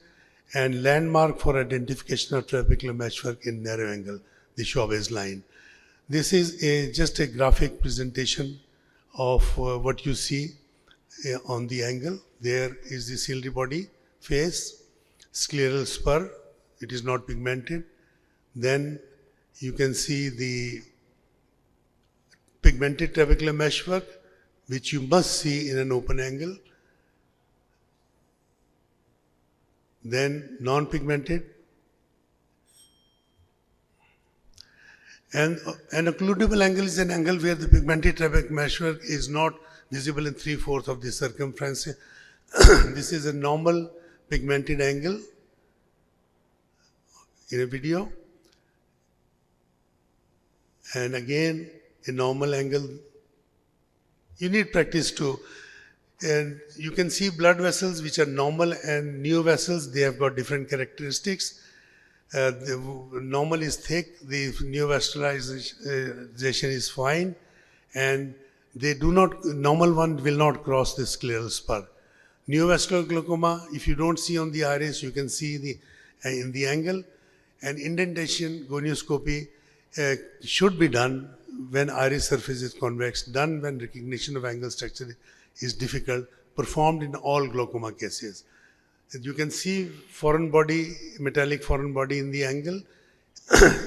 and landmark for identification of trabecular meshwork in narrow angle, the Chauvet's line. This is just a graphic presentation of what you see on the angle. There is the ciliary body face, scleral spur, it is not pigmented. Then you can see the pigmented trabecular meshwork, which you must see in an open angle. Then non-pigmented. And an occludable angle is an angle where the pigmented trabecular meshwork is not visible in 3/4 of the circumference. This is a normal pigmented angle in a video. And again, a normal angle. You need practice too. And you can see blood vessels which are normal and new vessels, they have got different characteristics. The normal is thick, the neovascularization is fine, and they do not, normal one will not cross the scleral spur. Neovascular glaucoma, if you don't see on the iris, you can see in the angle, and indentation gonioscopy should be done when iris surface is convex, done when recognition of angle structure is difficult, performed in all glaucoma cases. You can see foreign body, metallic foreign body in the angle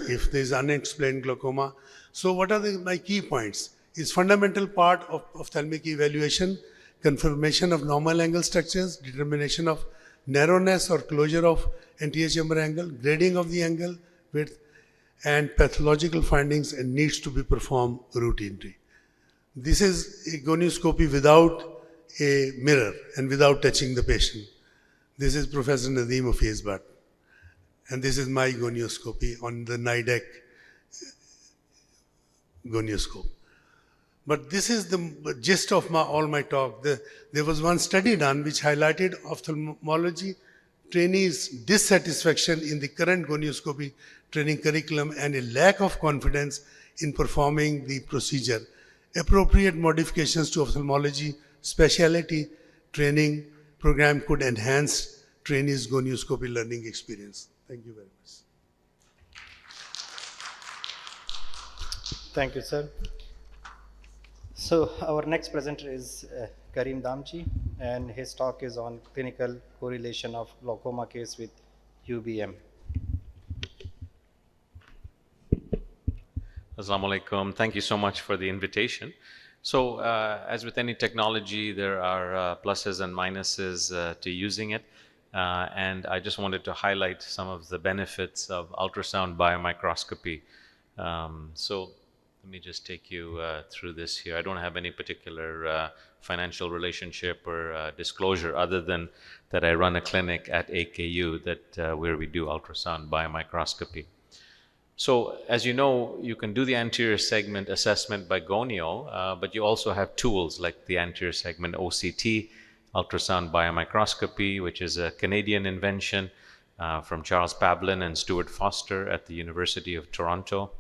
if there is unexplained glaucoma. So what are my key points? Is fundamental part of ophthalmic evaluation, confirmation of normal angle structures, determination of narrowness or closure of anterior chamber angle, grading of the angle width, and pathological findings, and needs to be performed routinely. This is a gonioscopy without a mirror and without touching the patient. This is Professor Nadeem of Azebat, and this is my gonioscopy on the NIDAC gonioscope. But this is the gist of all my talk. There was one study done which highlighted ophthalmology trainees' dissatisfaction in the current gonioscopy training curriculum and a lack of confidence in performing the procedure. Appropriate modifications to ophthalmology specialty training program could enhance trainees' gonioscopy learning experience. Thank you very much. Thank you, sir. So our next presenter is Karim Damchi, and his talk is on clinical correlation of glaucoma case with UBM. Assalamu alaikum. Thank you so much for the invitation. So as with any technology, there are pluses and minuses to using it. And I just wanted to highlight some of the benefits of ultrasound biomicroscopy. So let me just take you through this here. I don't have any particular financial relationship or disclosure other than that I run a clinic at AKU where we do ultrasound biomicroscopy. So as you know, you can do the anterior segment assessment by gonio, but you also have tools like the anterior segment OCT, ultrasound biomicroscopy, which is a Canadian invention from Charles Pablin and Stuart Foster at the University of Toronto.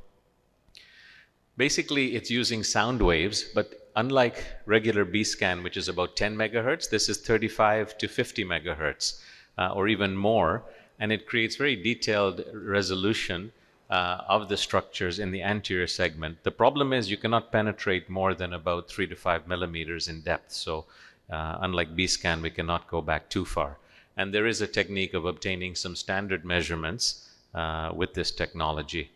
Basically, it's using sound waves, but unlike regular B scan, which is about 10 megahertz, this is 35 to 50 megahertz or even more, and it creates very detailed resolution of the structures in the anterior segment. The problem is you cannot penetrate more than about 3 to 5 millimeters in depth. So unlike B scan, we cannot go back too far. And there is a technique of obtaining some standard measurements with this technology.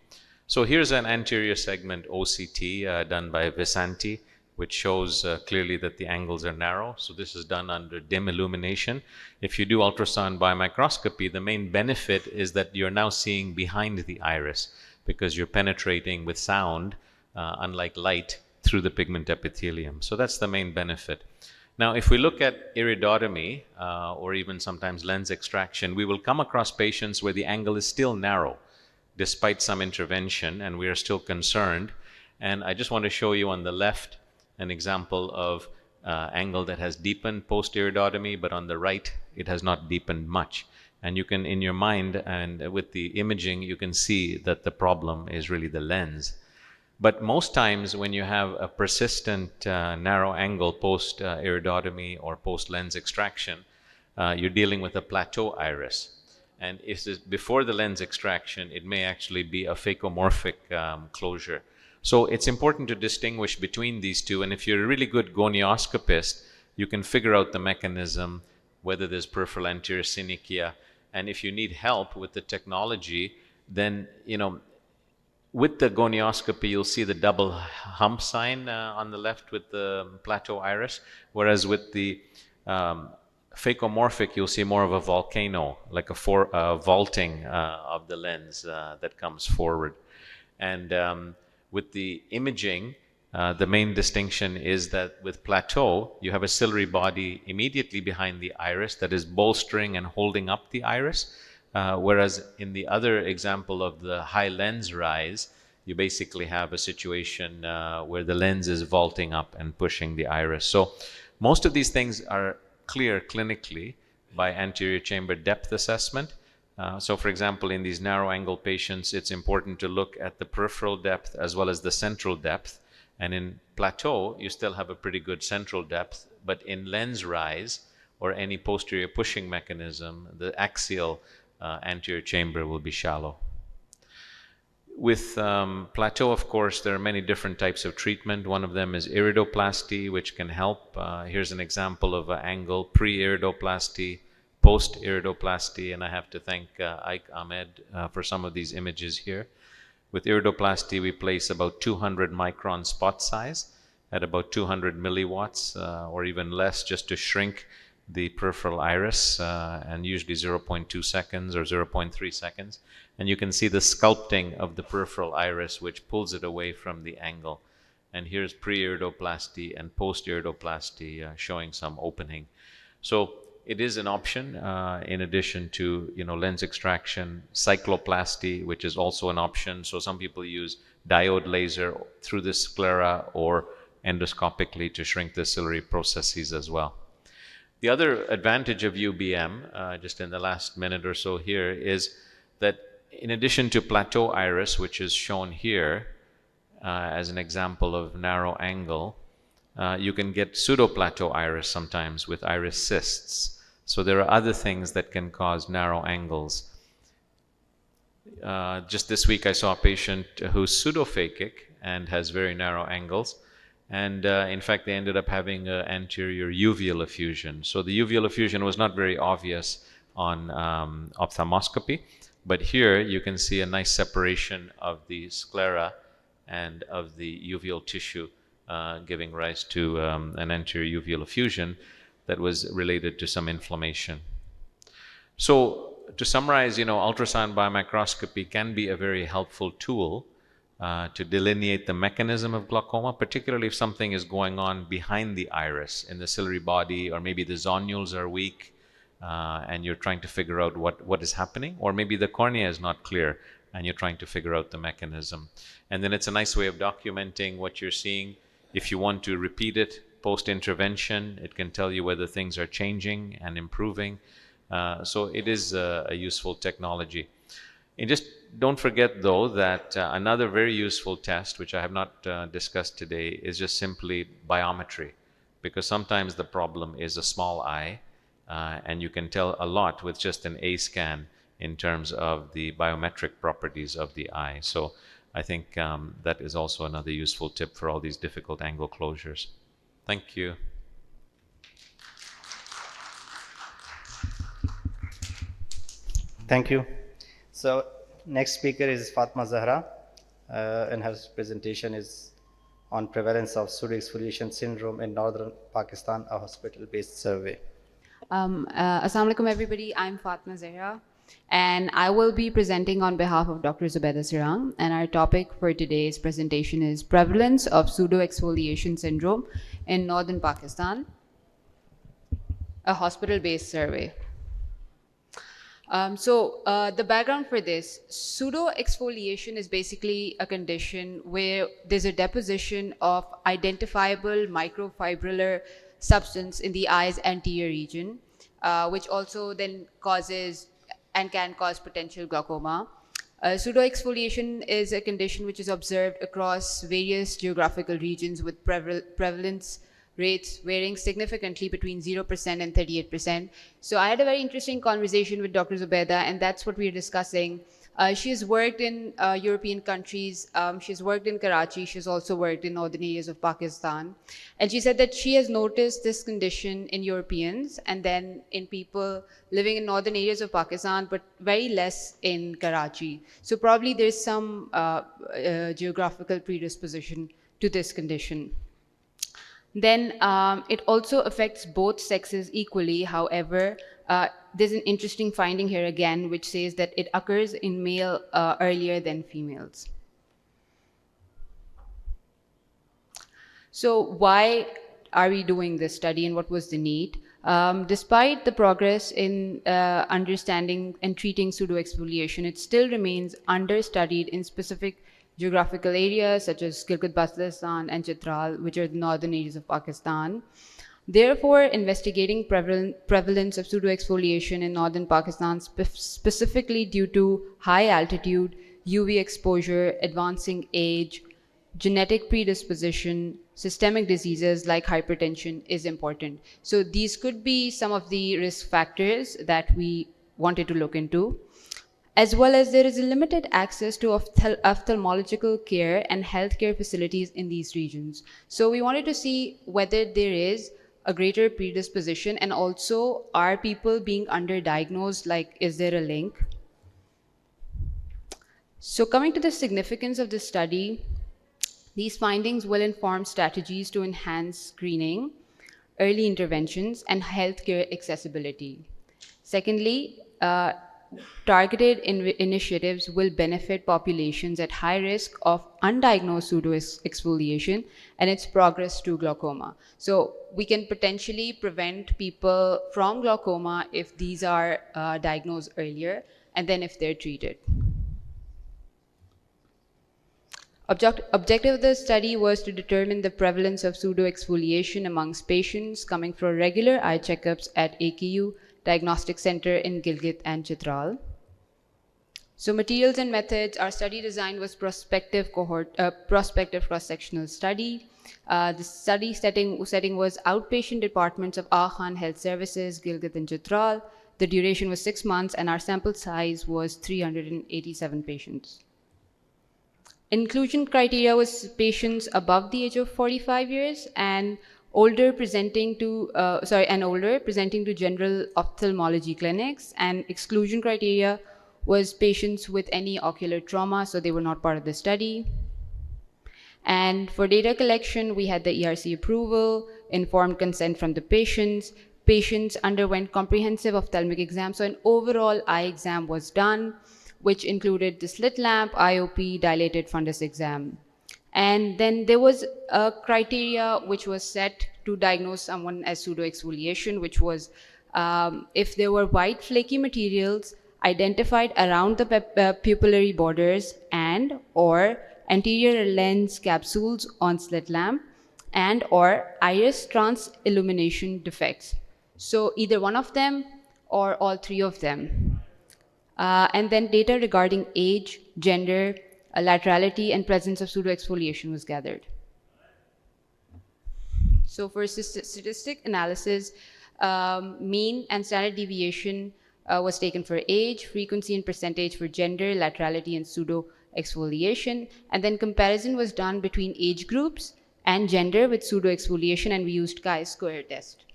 So here's an anterior segment OCT done by Visanti, which shows clearly that the angles are narrow. So this is done under dim illumination. If you do ultrasound biomicroscopy, the main benefit is that you're now seeing behind the iris because you're penetrating with sound, unlike light, through the pigment epithelium. So that's the main benefit. Now, if we look at iridotomy or even sometimes lens extraction, we will come across patients where the angle is still narrow despite some intervention, and we are still concerned. And I just want to show you on the left an example of angle that has deepened post-iridotomy, but on the right, it has not deepened much. And you can, in your mind and with the imaging, you can see that the problem is really the lens. But most times when you have a persistent narrow angle post-iridotomy or post-lens extraction, you're dealing with a plateau iris. And if it's before the lens extraction, it may actually be a phacomorphic closure. So it's important to distinguish between these two. And if you're a really good gonioscopist, you can figure out the mechanism, whether there's peripheral anterior synechia. And if you need help with the technology, then, you know, with the gonioscopy, you'll see the double hump sign on the left with the plateau iris, whereas with the phacomorphic, you'll see more of a volcano, like a vaulting of the lens that comes forward. And with the imaging, the main distinction is that with plateau, you have a ciliary body immediately behind the iris that is bolstering and holding up the iris, whereas in the other example of the high lens rise, you basically have a situation where the lens is vaulting up and pushing the iris. So most of these things are clear clinically by anterior chamber depth assessment. So for example, in these narrow angle patients, it's important to look at the peripheral depth as well as the central depth. And in plateau, you still have a pretty good central depth, but in lens rise or any posterior pushing mechanism, the axial anterior chamber will be shallow. With plateau, of course, there are many different types of treatment. One of them is iridoplasty, which can help. Here's an example of an angle pre-iridoplasty, post-iridoplasty, and I have to thank Ike Ahmed for some of these images here. With iridoplasty, we place about 200 micron spot size at about 200 milliwatts or even less, just to shrink the peripheral iris, and usually 0.2 seconds or 0.3 seconds. And you can see the sculpting of the peripheral iris, which pulls it away from the angle. And here's pre-iridoplasty and post-iridoplasty showing some opening. So it is an option in addition to, you know, lens extraction, cycloplasty, which is also an option. So some people use diode laser through the sclera or endoscopically to shrink the ciliary processes as well. The other advantage of UBM, just in the last minute or so here, is that in addition to plateau iris, which is shown here as an example of narrow angle, you can get pseudoplateau iris sometimes with iris cysts. So there are other things that can cause narrow angles. Just this week I saw a patient who's pseudophakic and has very narrow angles. And in fact, they ended up having an anterior uveal effusion. So the uveal effusion was not very obvious on ophthalmoscopy, but here you can see a nice separation of the sclera and of the uveal tissue, giving rise to an anterior uveal effusion that was related to some inflammation. So to summarize, you know, ultrasound biomicroscopy can be a very helpful tool to delineate the mechanism of glaucoma, particularly if something is going on behind the iris in the ciliary body, or maybe the zonules are weak and you're trying to figure out what is happening, or maybe the cornea is not clear and you're trying to figure out the mechanism. And then it's a nice way of documenting what you're seeing. If you want to repeat it post-intervention, it can tell you whether things are changing and improving. So it is a useful technology. In just don't forget though that another very useful test, which I have not discussed today, is just simply biometry, because sometimes the problem is a small eye, and you can tell a lot with just an A scan in terms of the biometric properties of the eye. So I think that is also another useful tip for all these difficult angle closures. Thank you. Thank you. So next speaker is Fatma Zahra, and her presentation is on prevalence of pseudoexfoliation syndrome in northern Pakistan, a hospital-based survey. Assalamu alaikum everybody, I'm Fatma Zahra and I will be presenting on behalf of Dr. Zubaida Sarang, and our topic for today's presentation is prevalence of pseudoexfoliation syndrome in northern Pakistan, a hospital-based survey. The background for this, pseudoexfoliation is basically a condition where there's a deposition of identifiable microfibrillar substance in the eye's anterior region, which also then causes and can cause potential glaucoma. Pseudoexfoliation is a condition which is observed across various geographical regions with prevalence rates varying significantly between 0% and 38%. So I had a very interesting conversation with Dr. Zubaida, and that's what we are discussing. She has worked in European countries. She's worked in Karachi. She's also worked in northern areas of Pakistan. And she said that she has noticed this condition in Europeans and then in people living in northern areas of Pakistan, but very less in Karachi. So probably there's some geographical predisposition to this condition. Then it also affects both sexes equally. However, there's an interesting finding here again, which says that it occurs in male earlier than females. So why are we doing this study and what was the need? Despite the progress in understanding and treating pseudoexfoliation, it still remains understudied in specific geographical areas such as Gilgit-Baltistan and Chitral, which are the northern areas of Pakistan. Therefore, investigating prevalence of pseudoexfoliation in northern Pakistan, specifically due to high altitude, UV exposure, advancing age, genetic predisposition, systemic diseases like hypertension is important. So these could be some of the risk factors that we wanted to look into. As well as there is a limited access to ophthalmological care and healthcare facilities in these regions. So we wanted to see whether there is a greater predisposition, and also are people being underdiagnosed, like is there a link? So coming to the significance of this study, these findings will inform strategies to enhance screening, early interventions, and healthcare accessibility. Secondly, targeted initiatives will benefit populations at high risk of undiagnosed pseudoexfoliation and its progress to glaucoma. So we can potentially prevent people from glaucoma if these are diagnosed earlier, and then if they're treated. Objective of the study was to determine the prevalence of pseudoexfoliation amongst patients coming for regular eye checkups at AKU Diagnostics Center in Gilgit and Chitral. So materials and methods, our study design was prospective cross-sectional study. The study setting was outpatient departments of Khan Health Services, Gilgit and Chitral. The duration was 6 months and our sample size was 387 patients. Inclusion criteria was patients above the age of 45 years and older presenting to general ophthalmology clinics, and exclusion criteria was patients with any ocular trauma, so they were not part of the study. And for data collection, we had the ERC approval, informed consent from the patients. Patients underwent comprehensive ophthalmic exam, so an overall eye exam was done, which included the slit lamp, IOP, dilated fundus exam. And then there was a criteria which was set to diagnose someone as pseudoexfoliation, which was if there were white flaky materials identified around the pupillary borders and or anterior lens capsules on slit lamp and or iris trans illumination defects. So either one of them or all three of them. And then data regarding age, gender, laterality, and presence of pseudoexfoliation was gathered. So for statistic analysis, mean and standard deviation was taken for age, frequency and percentage for gender, laterality, and pseudoexfoliation. And then comparison was done between age groups and gender with pseudoexfoliation, and we used chi-square test.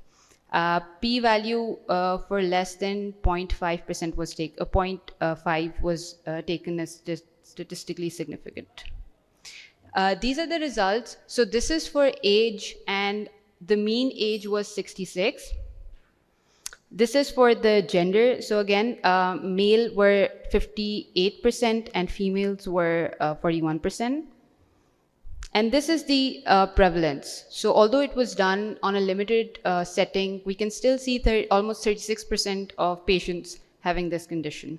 P-value for less than 0.5% was 0.5 was taken as statistically significant. These are the results. So this is for age, and the mean age was 66. This is for the gender. So again, male were 58% and females were 41%. And this is the prevalence. So although it was done on a limited setting, we can still see almost 36% of patients having this condition.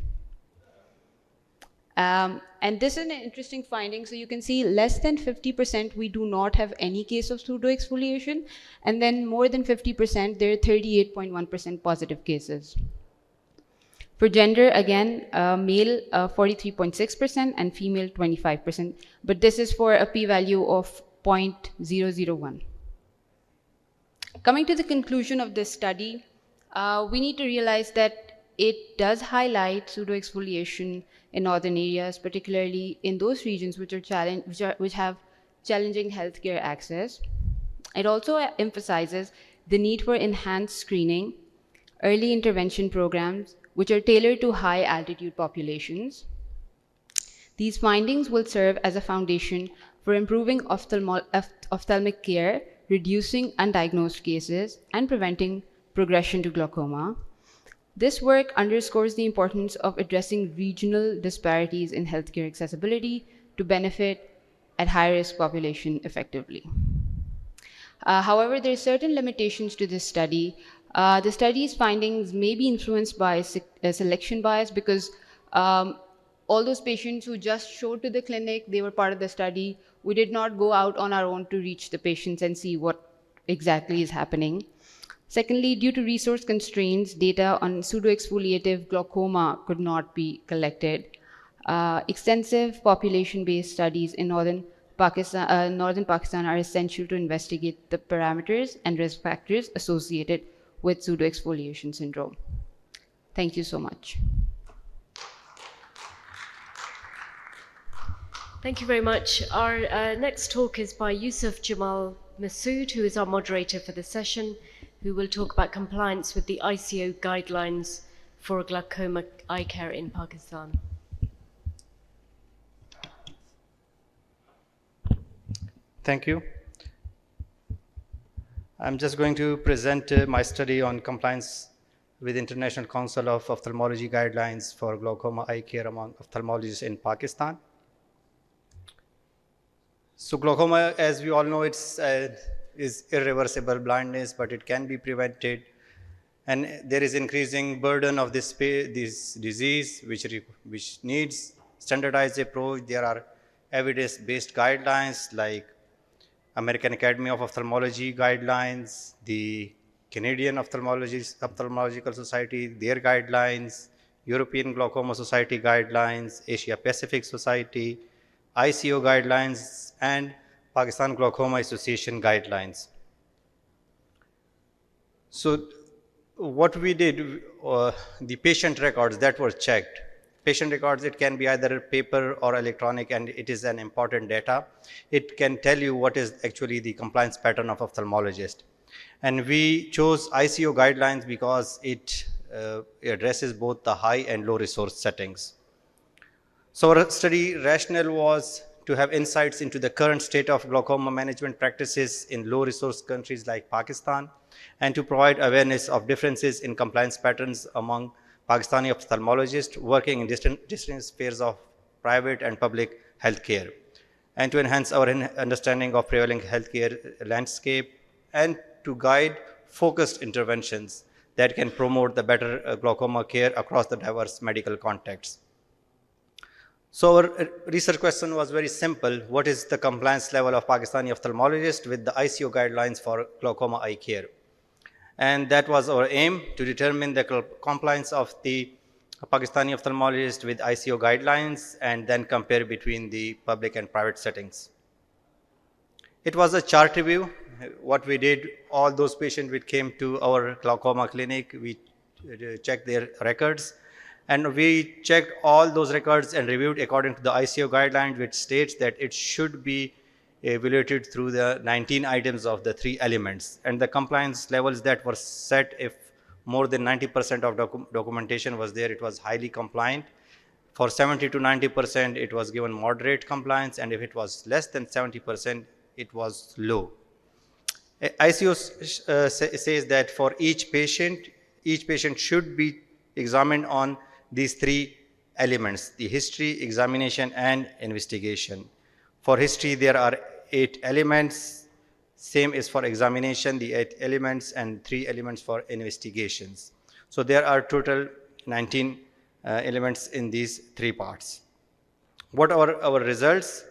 And this is an interesting finding. So you can see less than 50%, we do not have any case of pseudoexfoliation. And then more than 50%, there are 38.1% positive cases. For gender, again, male 43.6% and female 25%. But this is for a p-value of 0.001. Coming to the conclusion of this study, we need to realize that it does highlight pseudoexfoliation in northern areas, particularly in those regions which have challenging healthcare access. It also emphasizes the need for enhanced screening, early intervention programs, which are tailored to high altitude populations. These findings will serve as a foundation for improving ophthalmic care, reducing undiagnosed cases, and preventing progression to glaucoma. This work underscores the importance of addressing regional disparities in healthcare accessibility to benefit at high-risk population effectively. However, there are certain limitations to this study. The study's findings may be influenced by selection bias because all those patients who just showed to the clinic, they were part of the study. We did not go out on our own to reach the patients and see what exactly is happening. Secondly, due to resource constraints, data on pseudoexfoliative glaucoma could not be collected. Extensive population-based studies in northern Pakistan are essential to investigate the parameters and risk factors associated with pseudoexfoliation syndrome. Thank you so much. Thank you very much. Our next talk is by Yusuf Jamal Masood, who is our moderator for the session, who will talk about compliance with the ICO guidelines for glaucoma eye care in Pakistan. Thank you. I'm just going to present my study on compliance with International Council of Ophthalmology guidelines for glaucoma eye care among ophthalmologists in Pakistan. So glaucoma, as we all know, is irreversible blindness, but it can be prevented. And there is increasing burden of this disease, which needs standardized approach. There are evidence-based guidelines like American Academy of Ophthalmology guidelines, the Canadian Ophthalmological Society, their guidelines, European Glaucoma Society guidelines, Asia Pacific Society, ICO guidelines, and Pakistan Glaucoma Association guidelines. So what we did, the patient records that were checked. Patient records, it can be either paper or electronic, and it is an important data. It can tell you what is actually the compliance pattern of ophthalmologist. And we chose ICO guidelines because it addresses both the high and low resource settings. So our study rationale was to have insights into the current state of glaucoma management practices in low resource countries like Pakistan, and to provide awareness of differences in compliance patterns among Pakistani ophthalmologists working in distant spheres of private and public healthcare, and to enhance our understanding of prevailing healthcare landscape, and to guide focused interventions that can promote the better glaucoma care across the diverse medical contexts. So our research question was very simple. What is the compliance level of Pakistani ophthalmologists with the ICO guidelines for glaucoma eye care? And that was our aim, to determine the compliance of the a Pakistani ophthalmologist with ICO guidelines, and then compare between the public and private settings. It was a chart review. What we did, all those patients which came to our glaucoma clinic, we checked their records, and we checked all those records and reviewed according to the ICO guidelines, which states that it should be evaluated through the 19 items of the 3 elements, and the compliance levels that were set, if more than 90% of documentation was there, it was highly compliant. For 70 to 90%, it was given moderate compliance, and if it was less than 70%, it was low. ICO says that for each patient should be examined on these 3 elements: the history, examination, and investigation. For history, there are 8 elements. Same is for examination, the 8 elements, and 3 elements for investigations. So there are total 19 elements in these 3 parts. What are our results?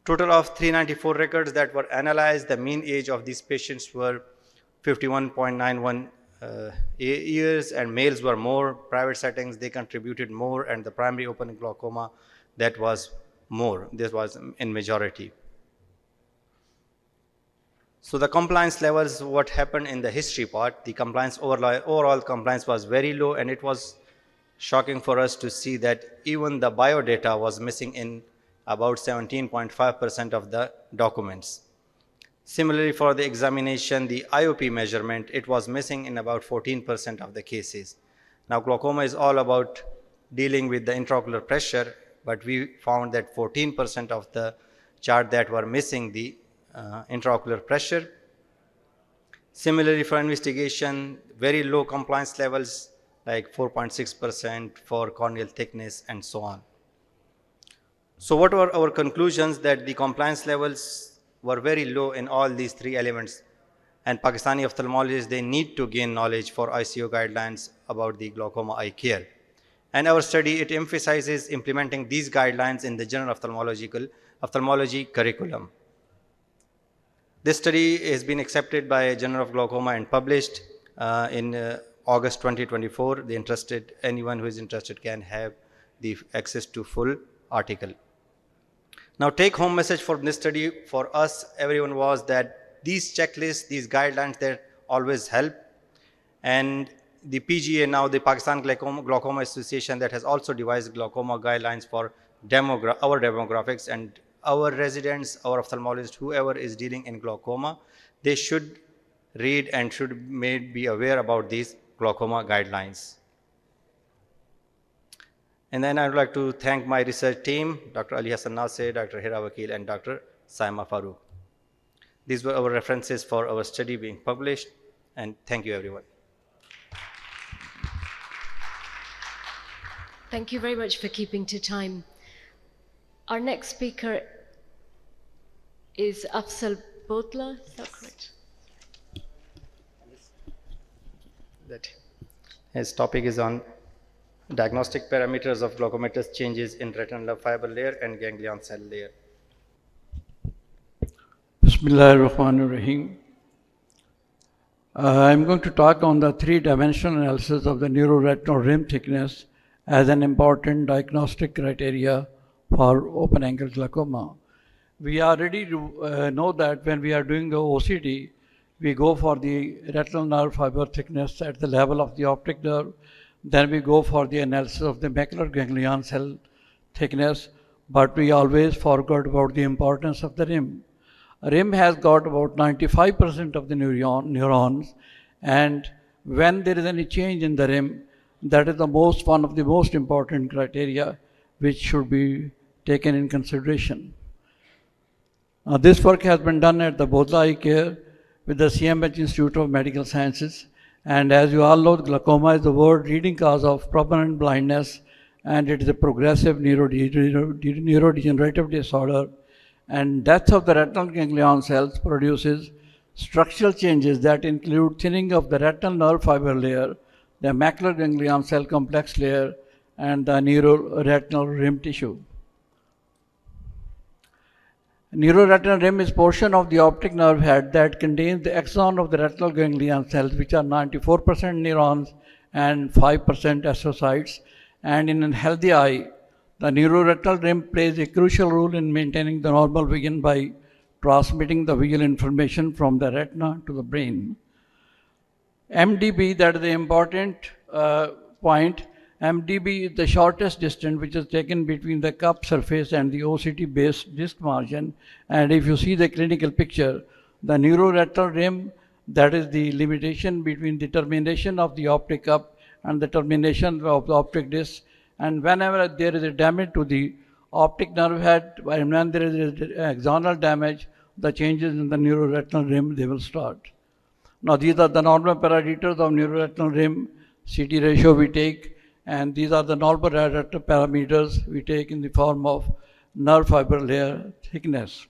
Total of 394 records that were analyzed. The mean age of these patients were 51.91 years, and males were more. Private settings, they contributed more, and the primary open glaucoma, that was more. This was in majority. So the compliance levels, what happened in the history part, the compliance, overall compliance was very low, and it was shocking for us to see that even the biodata was missing in about 17.5% of the documents. Similarly, for the examination, the IOP measurement, it was missing in about 14% of the cases. Now, glaucoma is all about dealing with the intraocular pressure, but we found that 14% of the chart that were missing the intraocular pressure. Similarly, for investigation, very low compliance levels, like 4.6% for corneal thickness, and so on. So what were our conclusions? That the compliance levels were very low in all these 3 elements, and Pakistani ophthalmologists, they need to gain knowledge for ICO guidelines about the glaucoma eye care. And our study, it emphasizes implementing these guidelines in the general ophthalmology curriculum. This study has been accepted by Journal of Glaucoma and published in August 2024. Anyone who is interested can have the access to full article. Now, take home message from this study for us, everyone, was that these checklists, these guidelines, they always help. And the PGA, now the Pakistan Glaucoma Association, that has also devised glaucoma guidelines for our demographics, and our residents, our ophthalmologists, whoever is dealing in glaucoma, they should read and should be aware about these glaucoma guidelines. And then I would like to thank my research team, Dr. Ali Hassan Nasir, Dr. Hira Wakil, and Dr. Saima Farooq. These were our references for our study being published, and thank you, everyone. Thank you very much for keeping to time. Our next speaker is Afzal Botla, is that correct? His topic is on diagnostic parameters of glaucomatous changes in retinal fiber layer and ganglion cell layer. Bismillahirrahmanirrahim. I'm going to talk on the 3-dimensional analysis of the neuroretinal rim thickness as an important diagnostic criteria for open-angle glaucoma. We already know that when we are doing the OCT, we go for the retinal nerve fiber thickness at the level of the optic nerve. Then we go for the analysis of the macular ganglion cell thickness, but we always forgot about the importance of the rim. A rim has got about 95% of the neurons, and when there is any change in the rim, that is one of the most important criteria which should be taken in consideration. This work has been done at the Bodla Eye Care with the CMH Institute of Medical Sciences. And as you all know, glaucoma is the world leading cause of permanent blindness, and it is a progressive neurodegenerative disorder. And death of the retinal ganglion cells produces structural changes that include thinning of the retinal nerve fiber layer, the macular ganglion cell complex layer, and the neuroretinal rim tissue. Neuroretinal rim is portion of the optic nerve head that contains the axon of the retinal ganglion cells, which are 94% neurons and 5% astrocytes. And in a healthy eye, the neuroretinal rim plays a crucial role in maintaining the normal vision by transmitting the visual information from the retina to the brain. MDB, that is the important point. MDB is the shortest distance which is taken between the cup surface and the OCT base disc margin. And if you see the clinical picture, the neuroretinal rim, that is the limitation between the termination of the optic cup and the termination of the optic disc. And whenever there is a damage to the optic nerve head, and when there is axonal damage, the changes in the neuroretinal rim, they will start. Now these are the normal parameters of neuroretinal rim, CT ratio we take, and these are the normal retinal parameters we take in the form of nerve fiber layer thickness.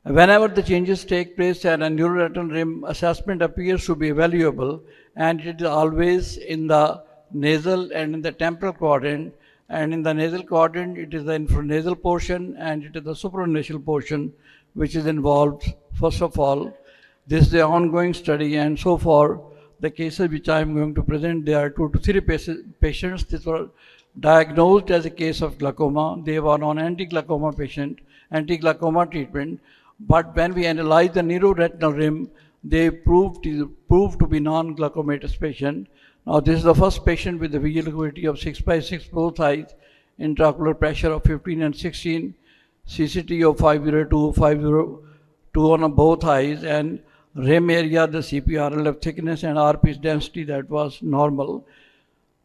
Whenever the changes take place and a neuroretinal rim assessment appears to be valuable, and it is always in the nasal and in the temporal quadrant, and in the nasal quadrant it is the infranasal portion and it is the supranasal portion which is involved. First of all, this is the ongoing study, and so far the cases which I am going to present, there are 2 to 3 patients. These were diagnosed as a case of glaucoma. They were on anti-glaucoma treatment, but when we analyzed the neuroretinal rim, they proved to be non-glaucomatous patient. Now this is the first patient with the visual acuity of 6/6 both eyes, intraocular pressure of 15 and 16, CCT of 502 on both eyes, and rim area, the CPRLF thickness and RP's density, that was normal.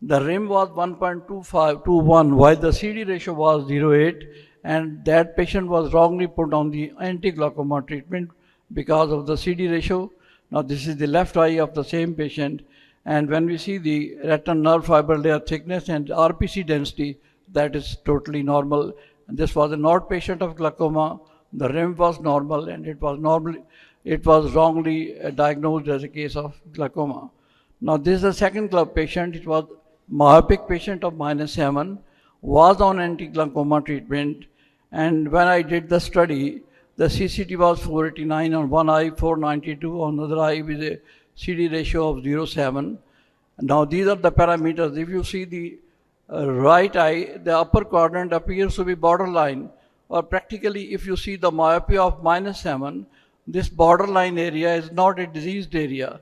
The rim was 1.2521 while the CD ratio was 0.8, and that patient was wrongly put on the anti-glaucoma treatment because of the CD ratio. Now this is the left eye of the same patient, and when we see the retinal nerve fiber layer thickness and RPC density, that is totally normal. And this was a not patient of glaucoma. The rim was normal, and it was wrongly diagnosed as a case of glaucoma. Now this is the second club patient. It was myopic patient of -7, was on anti-glaucoma treatment, and when I did the study, the CCT was 489 on one eye, 492 on the other eye, with a CD ratio of 0.7. Now these are the parameters. If you see the right eye, the upper quadrant appears to be borderline, or practically if you see the myopia of -7, this borderline area is not a diseased area.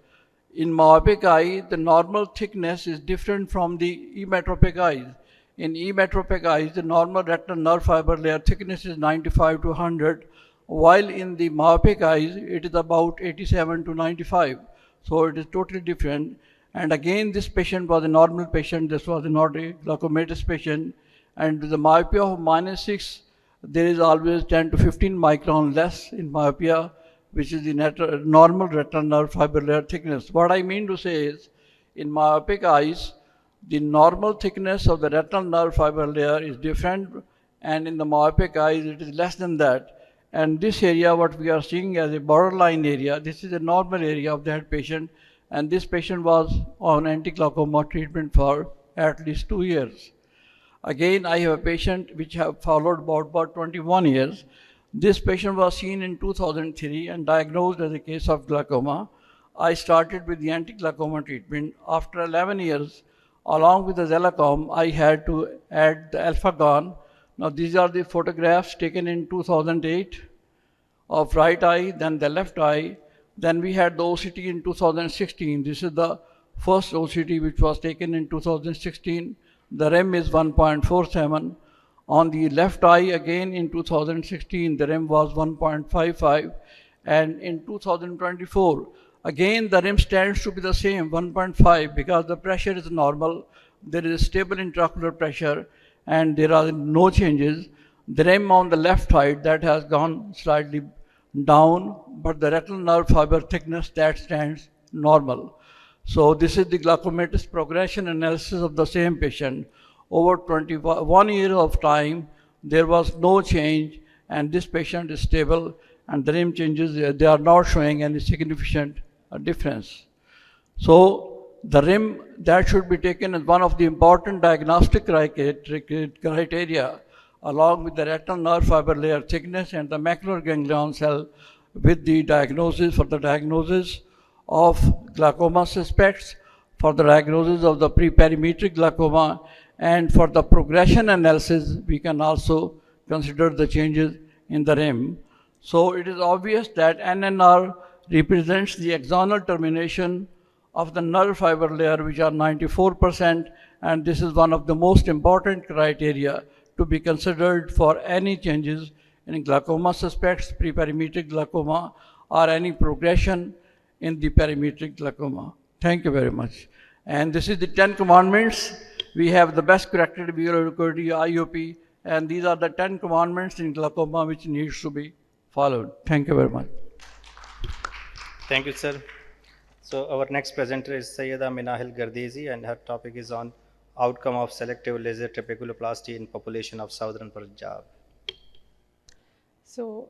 In myopic eye, the normal thickness is different from the emetropic eyes. In emetropic eyes, the normal retinal nerve fiber layer thickness is 95 to 100, while in the myopic eyes, it is about 87 to 95. So it is totally different. And again, this patient was a normal patient. This was not a glaucomatous patient. And with the myopia of -6, there is always 10 to 15 micron less in myopia, which is the normal retinal nerve fiber layer thickness. What I mean to say is, in myopic eyes, the normal thickness of the retinal nerve fiber layer is different, and in the myopic eyes, it is less than that. And this area, what we are seeing as a borderline area, this is a normal area of that patient, and this patient was on anti-glaucoma treatment for at least 2 years. Again, I have a patient which have followed about 21 years. This patient was seen in 2003 and diagnosed as a case of glaucoma. I started with the anti-glaucoma treatment. After 11 years, along with the Zelacom, I had to add the alpha-gon. Now these are the photographs taken in 2008 of right eye, then the left eye. Then we had the OCT in 2016. This is the first OCT which was taken in 2016. The REM is 1.47. On the left eye again in 2016, the REM was 1.55. And in 2024, again the REM stands to be the same, 1.5, because the pressure is normal. There is a stable intraocular pressure and there are no changes. The REM on the left side, that has gone slightly down, but the retinal nerve fiber thickness, that stands normal. So this is the glaucomatous progression analysis of the same patient. Over 21 years of time, there was no change, and this patient is stable, and the REM changes, they are not showing any significant difference. So the REM, that should be taken as one of the important diagnostic criteria, along with the retinal nerve fiber layer thickness and the macular ganglion cell, with the diagnosis, for the diagnosis of glaucoma suspects, for the diagnosis of the preperimetric glaucoma, And for the progression analysis, we can also consider the changes in the rim. So it is obvious that NNR represents the axonal termination of the nerve fiber layer, which are 94%, and this is one of the most important criteria to be considered for any changes in glaucoma suspects, preperimetric glaucoma, or any progression in the perimetric glaucoma. Thank you very much. And this is the 10 commandments. We have the best corrected visual acuity, IOP, and these are the 10 commandments in glaucoma which needs to be followed. Thank you very much. Thank you, sir. So our next presenter is Sayyida Minahil Gardezi, and her topic is on outcome of selective laser trabeculoplasty in population of Southern Punjab. So,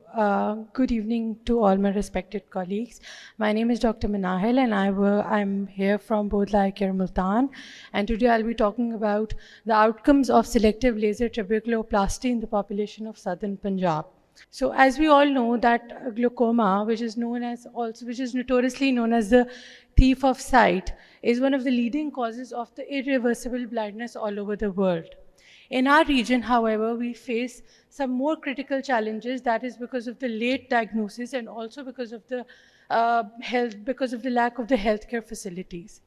good evening to all my respected colleagues. My name is Dr. Minahil, and I'm here from Bodla Eye Care, Multan. And today I'll be talking about the outcomes of selective laser trabeculoplasty in the population of Southern Punjab. So, as we all know, that glaucoma, which is notoriously known as the thief of sight, is one of the leading causes of the irreversible blindness all over the world. In our region, however, we face some more critical challenges. That is because of the late diagnosis and also because of the lack of the healthcare facilities.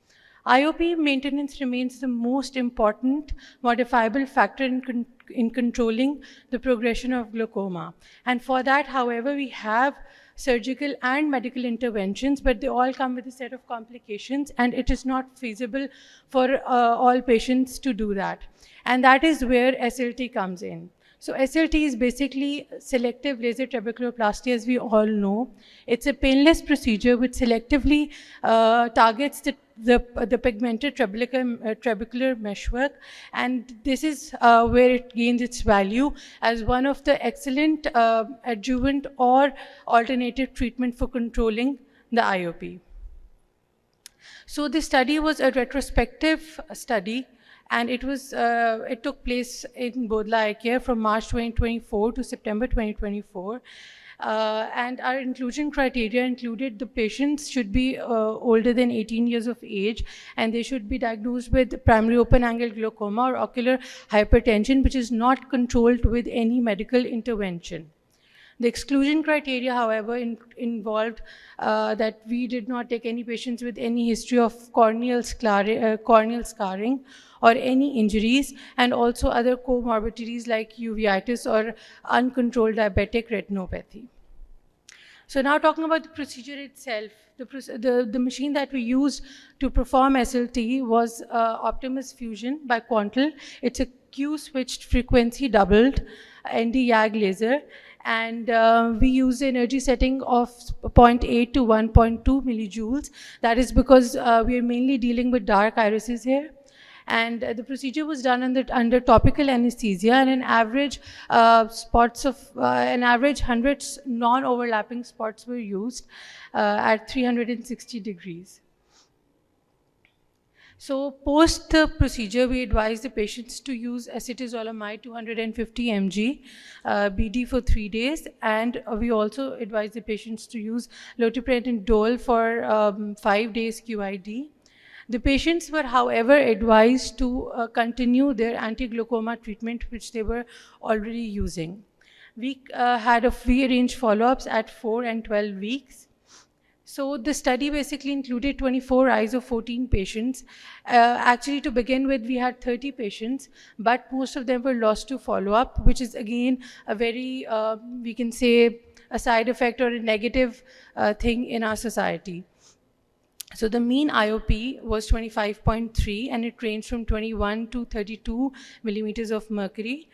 IOP maintenance remains the most important modifiable factor in controlling the progression of glaucoma. And for that, however, we have surgical and medical interventions, but they all come with a set of complications, and it is not feasible for all patients to do that. And that is where SLT comes in. So SLT is basically selective laser trabeculoplasty, as we all know. It's a painless procedure which selectively targets the pigmented trabecular meshwork, and this is where it gains its value as one of the excellent adjuvant or alternative treatment for controlling the IOP. So this study was a retrospective study, and it took place in Bodla Eye Care from March 2024 to September 2024. And our inclusion criteria included the patients should be older than 18 years of age, and they should be diagnosed with primary open-angle glaucoma or ocular hypertension, which is not controlled with any medical intervention. The exclusion criteria, however, involved that we did not take any patients with any history of corneal scarring or any injuries, and also other comorbidities like uveitis or uncontrolled diabetic retinopathy. So now talking about the procedure itself, the machine that we used to perform SLT was Optimus Fusion by Quantal. It's a Q-switched frequency doubled ND-YAG laser, and we use the energy setting of 0.8 to 1.2 millijoules. That is because we are mainly dealing with dark irises here. And the procedure was done under topical anesthesia, and an average 100 non-overlapping spots were used at 360 degrees. So post the procedure, we advise the patients to use acetazolamide 250 mg BD for 3 days, and we also advise the patients to use loteprednidone for 5 days QID. The patients were, however, advised to continue their anti-glaucoma treatment, which they were already using. We arranged follow-ups at 4 and 12 weeks. So the study basically included 24 eyes of 14 patients. Actually, to begin with, we had 30 patients, but most of them were lost to follow-up, which is again a very, we can say, a side effect or a negative thing in our society. So the mean IOP was 25.3, and it ranged from 21 to 32 millimeters of mercury.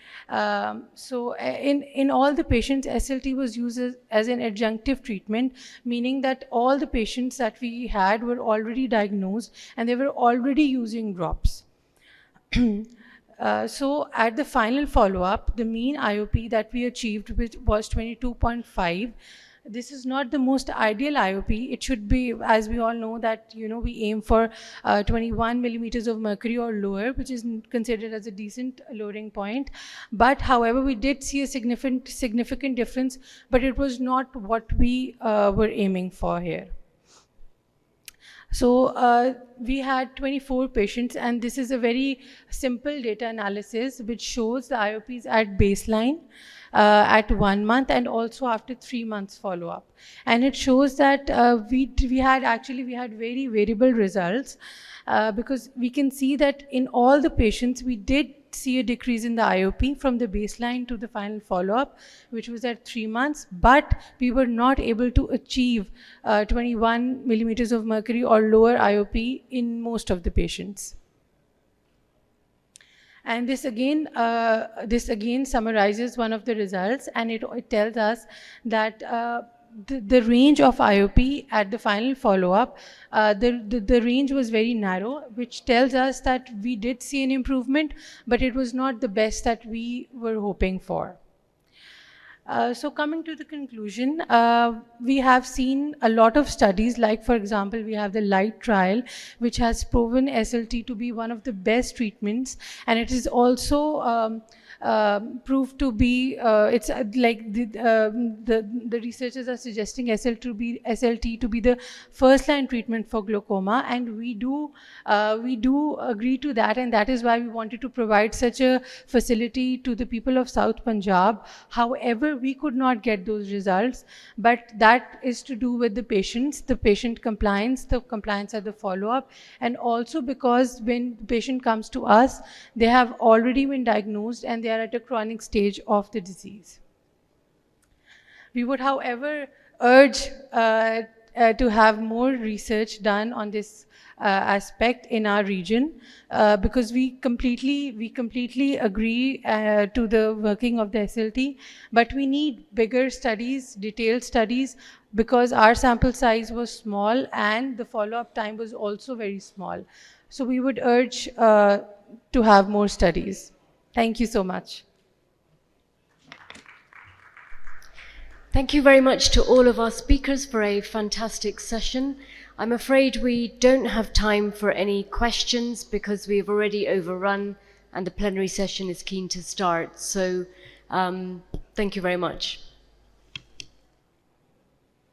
So in all the patients, SLT was used as an adjunctive treatment, meaning that all the patients that we had were already diagnosed and they were already using drops. So at the final follow-up, the mean IOP that we achieved was 22.5. This is not the most ideal IOP. It should be, as we all know, that we aim for 21 millimeters of mercury or lower, which is considered as a decent lowering point. But however, we did see a significant difference, but it was not what we were aiming for here. So we had 24 patients, and this is a very simple data analysis which shows the IOPs at baseline, at 1 month, and also after 3 months follow-up. And it shows that we had very variable results, because we can see that in all the patients we did see a decrease in the IOP from the baseline to the final follow-up, which was at 3 months, but we were not able to achieve 21 millimeters of mercury or lower IOP in most of the patients. And this again summarizes one of the results, and it tells us that the range of IOP at the final follow-up, the range was very narrow, which tells us that we did see an improvement, but it was not the best that we were hoping for. So coming to the conclusion, we have seen a lot of studies, like for example, we have the LIGHT trial, which has proven SLT to be one of the best treatments, and it is also proved to be, it's like the researchers are suggesting SLT to be the first line treatment for glaucoma, and we do agree to that, and that is why we wanted to provide such a facility to the people of South Punjab. However, we could not get those results, but that is to do with the patient compliance, the compliance at the follow-up, and also because when the patient comes to us, they have already been diagnosed and they are at a chronic stage of the disease. We would, however, urge to have more research done on this aspect in our region, because we completely agree to the working of the SLT, but we need bigger studies, detailed studies, because our sample size was small and the follow-up time was also very small. So we would urge to have more studies. Thank you so much. Thank you very much to all of our speakers for a fantastic session. I'm afraid we don't have time for any questions because we've already overrun and the plenary session is keen to start. So thank you very much.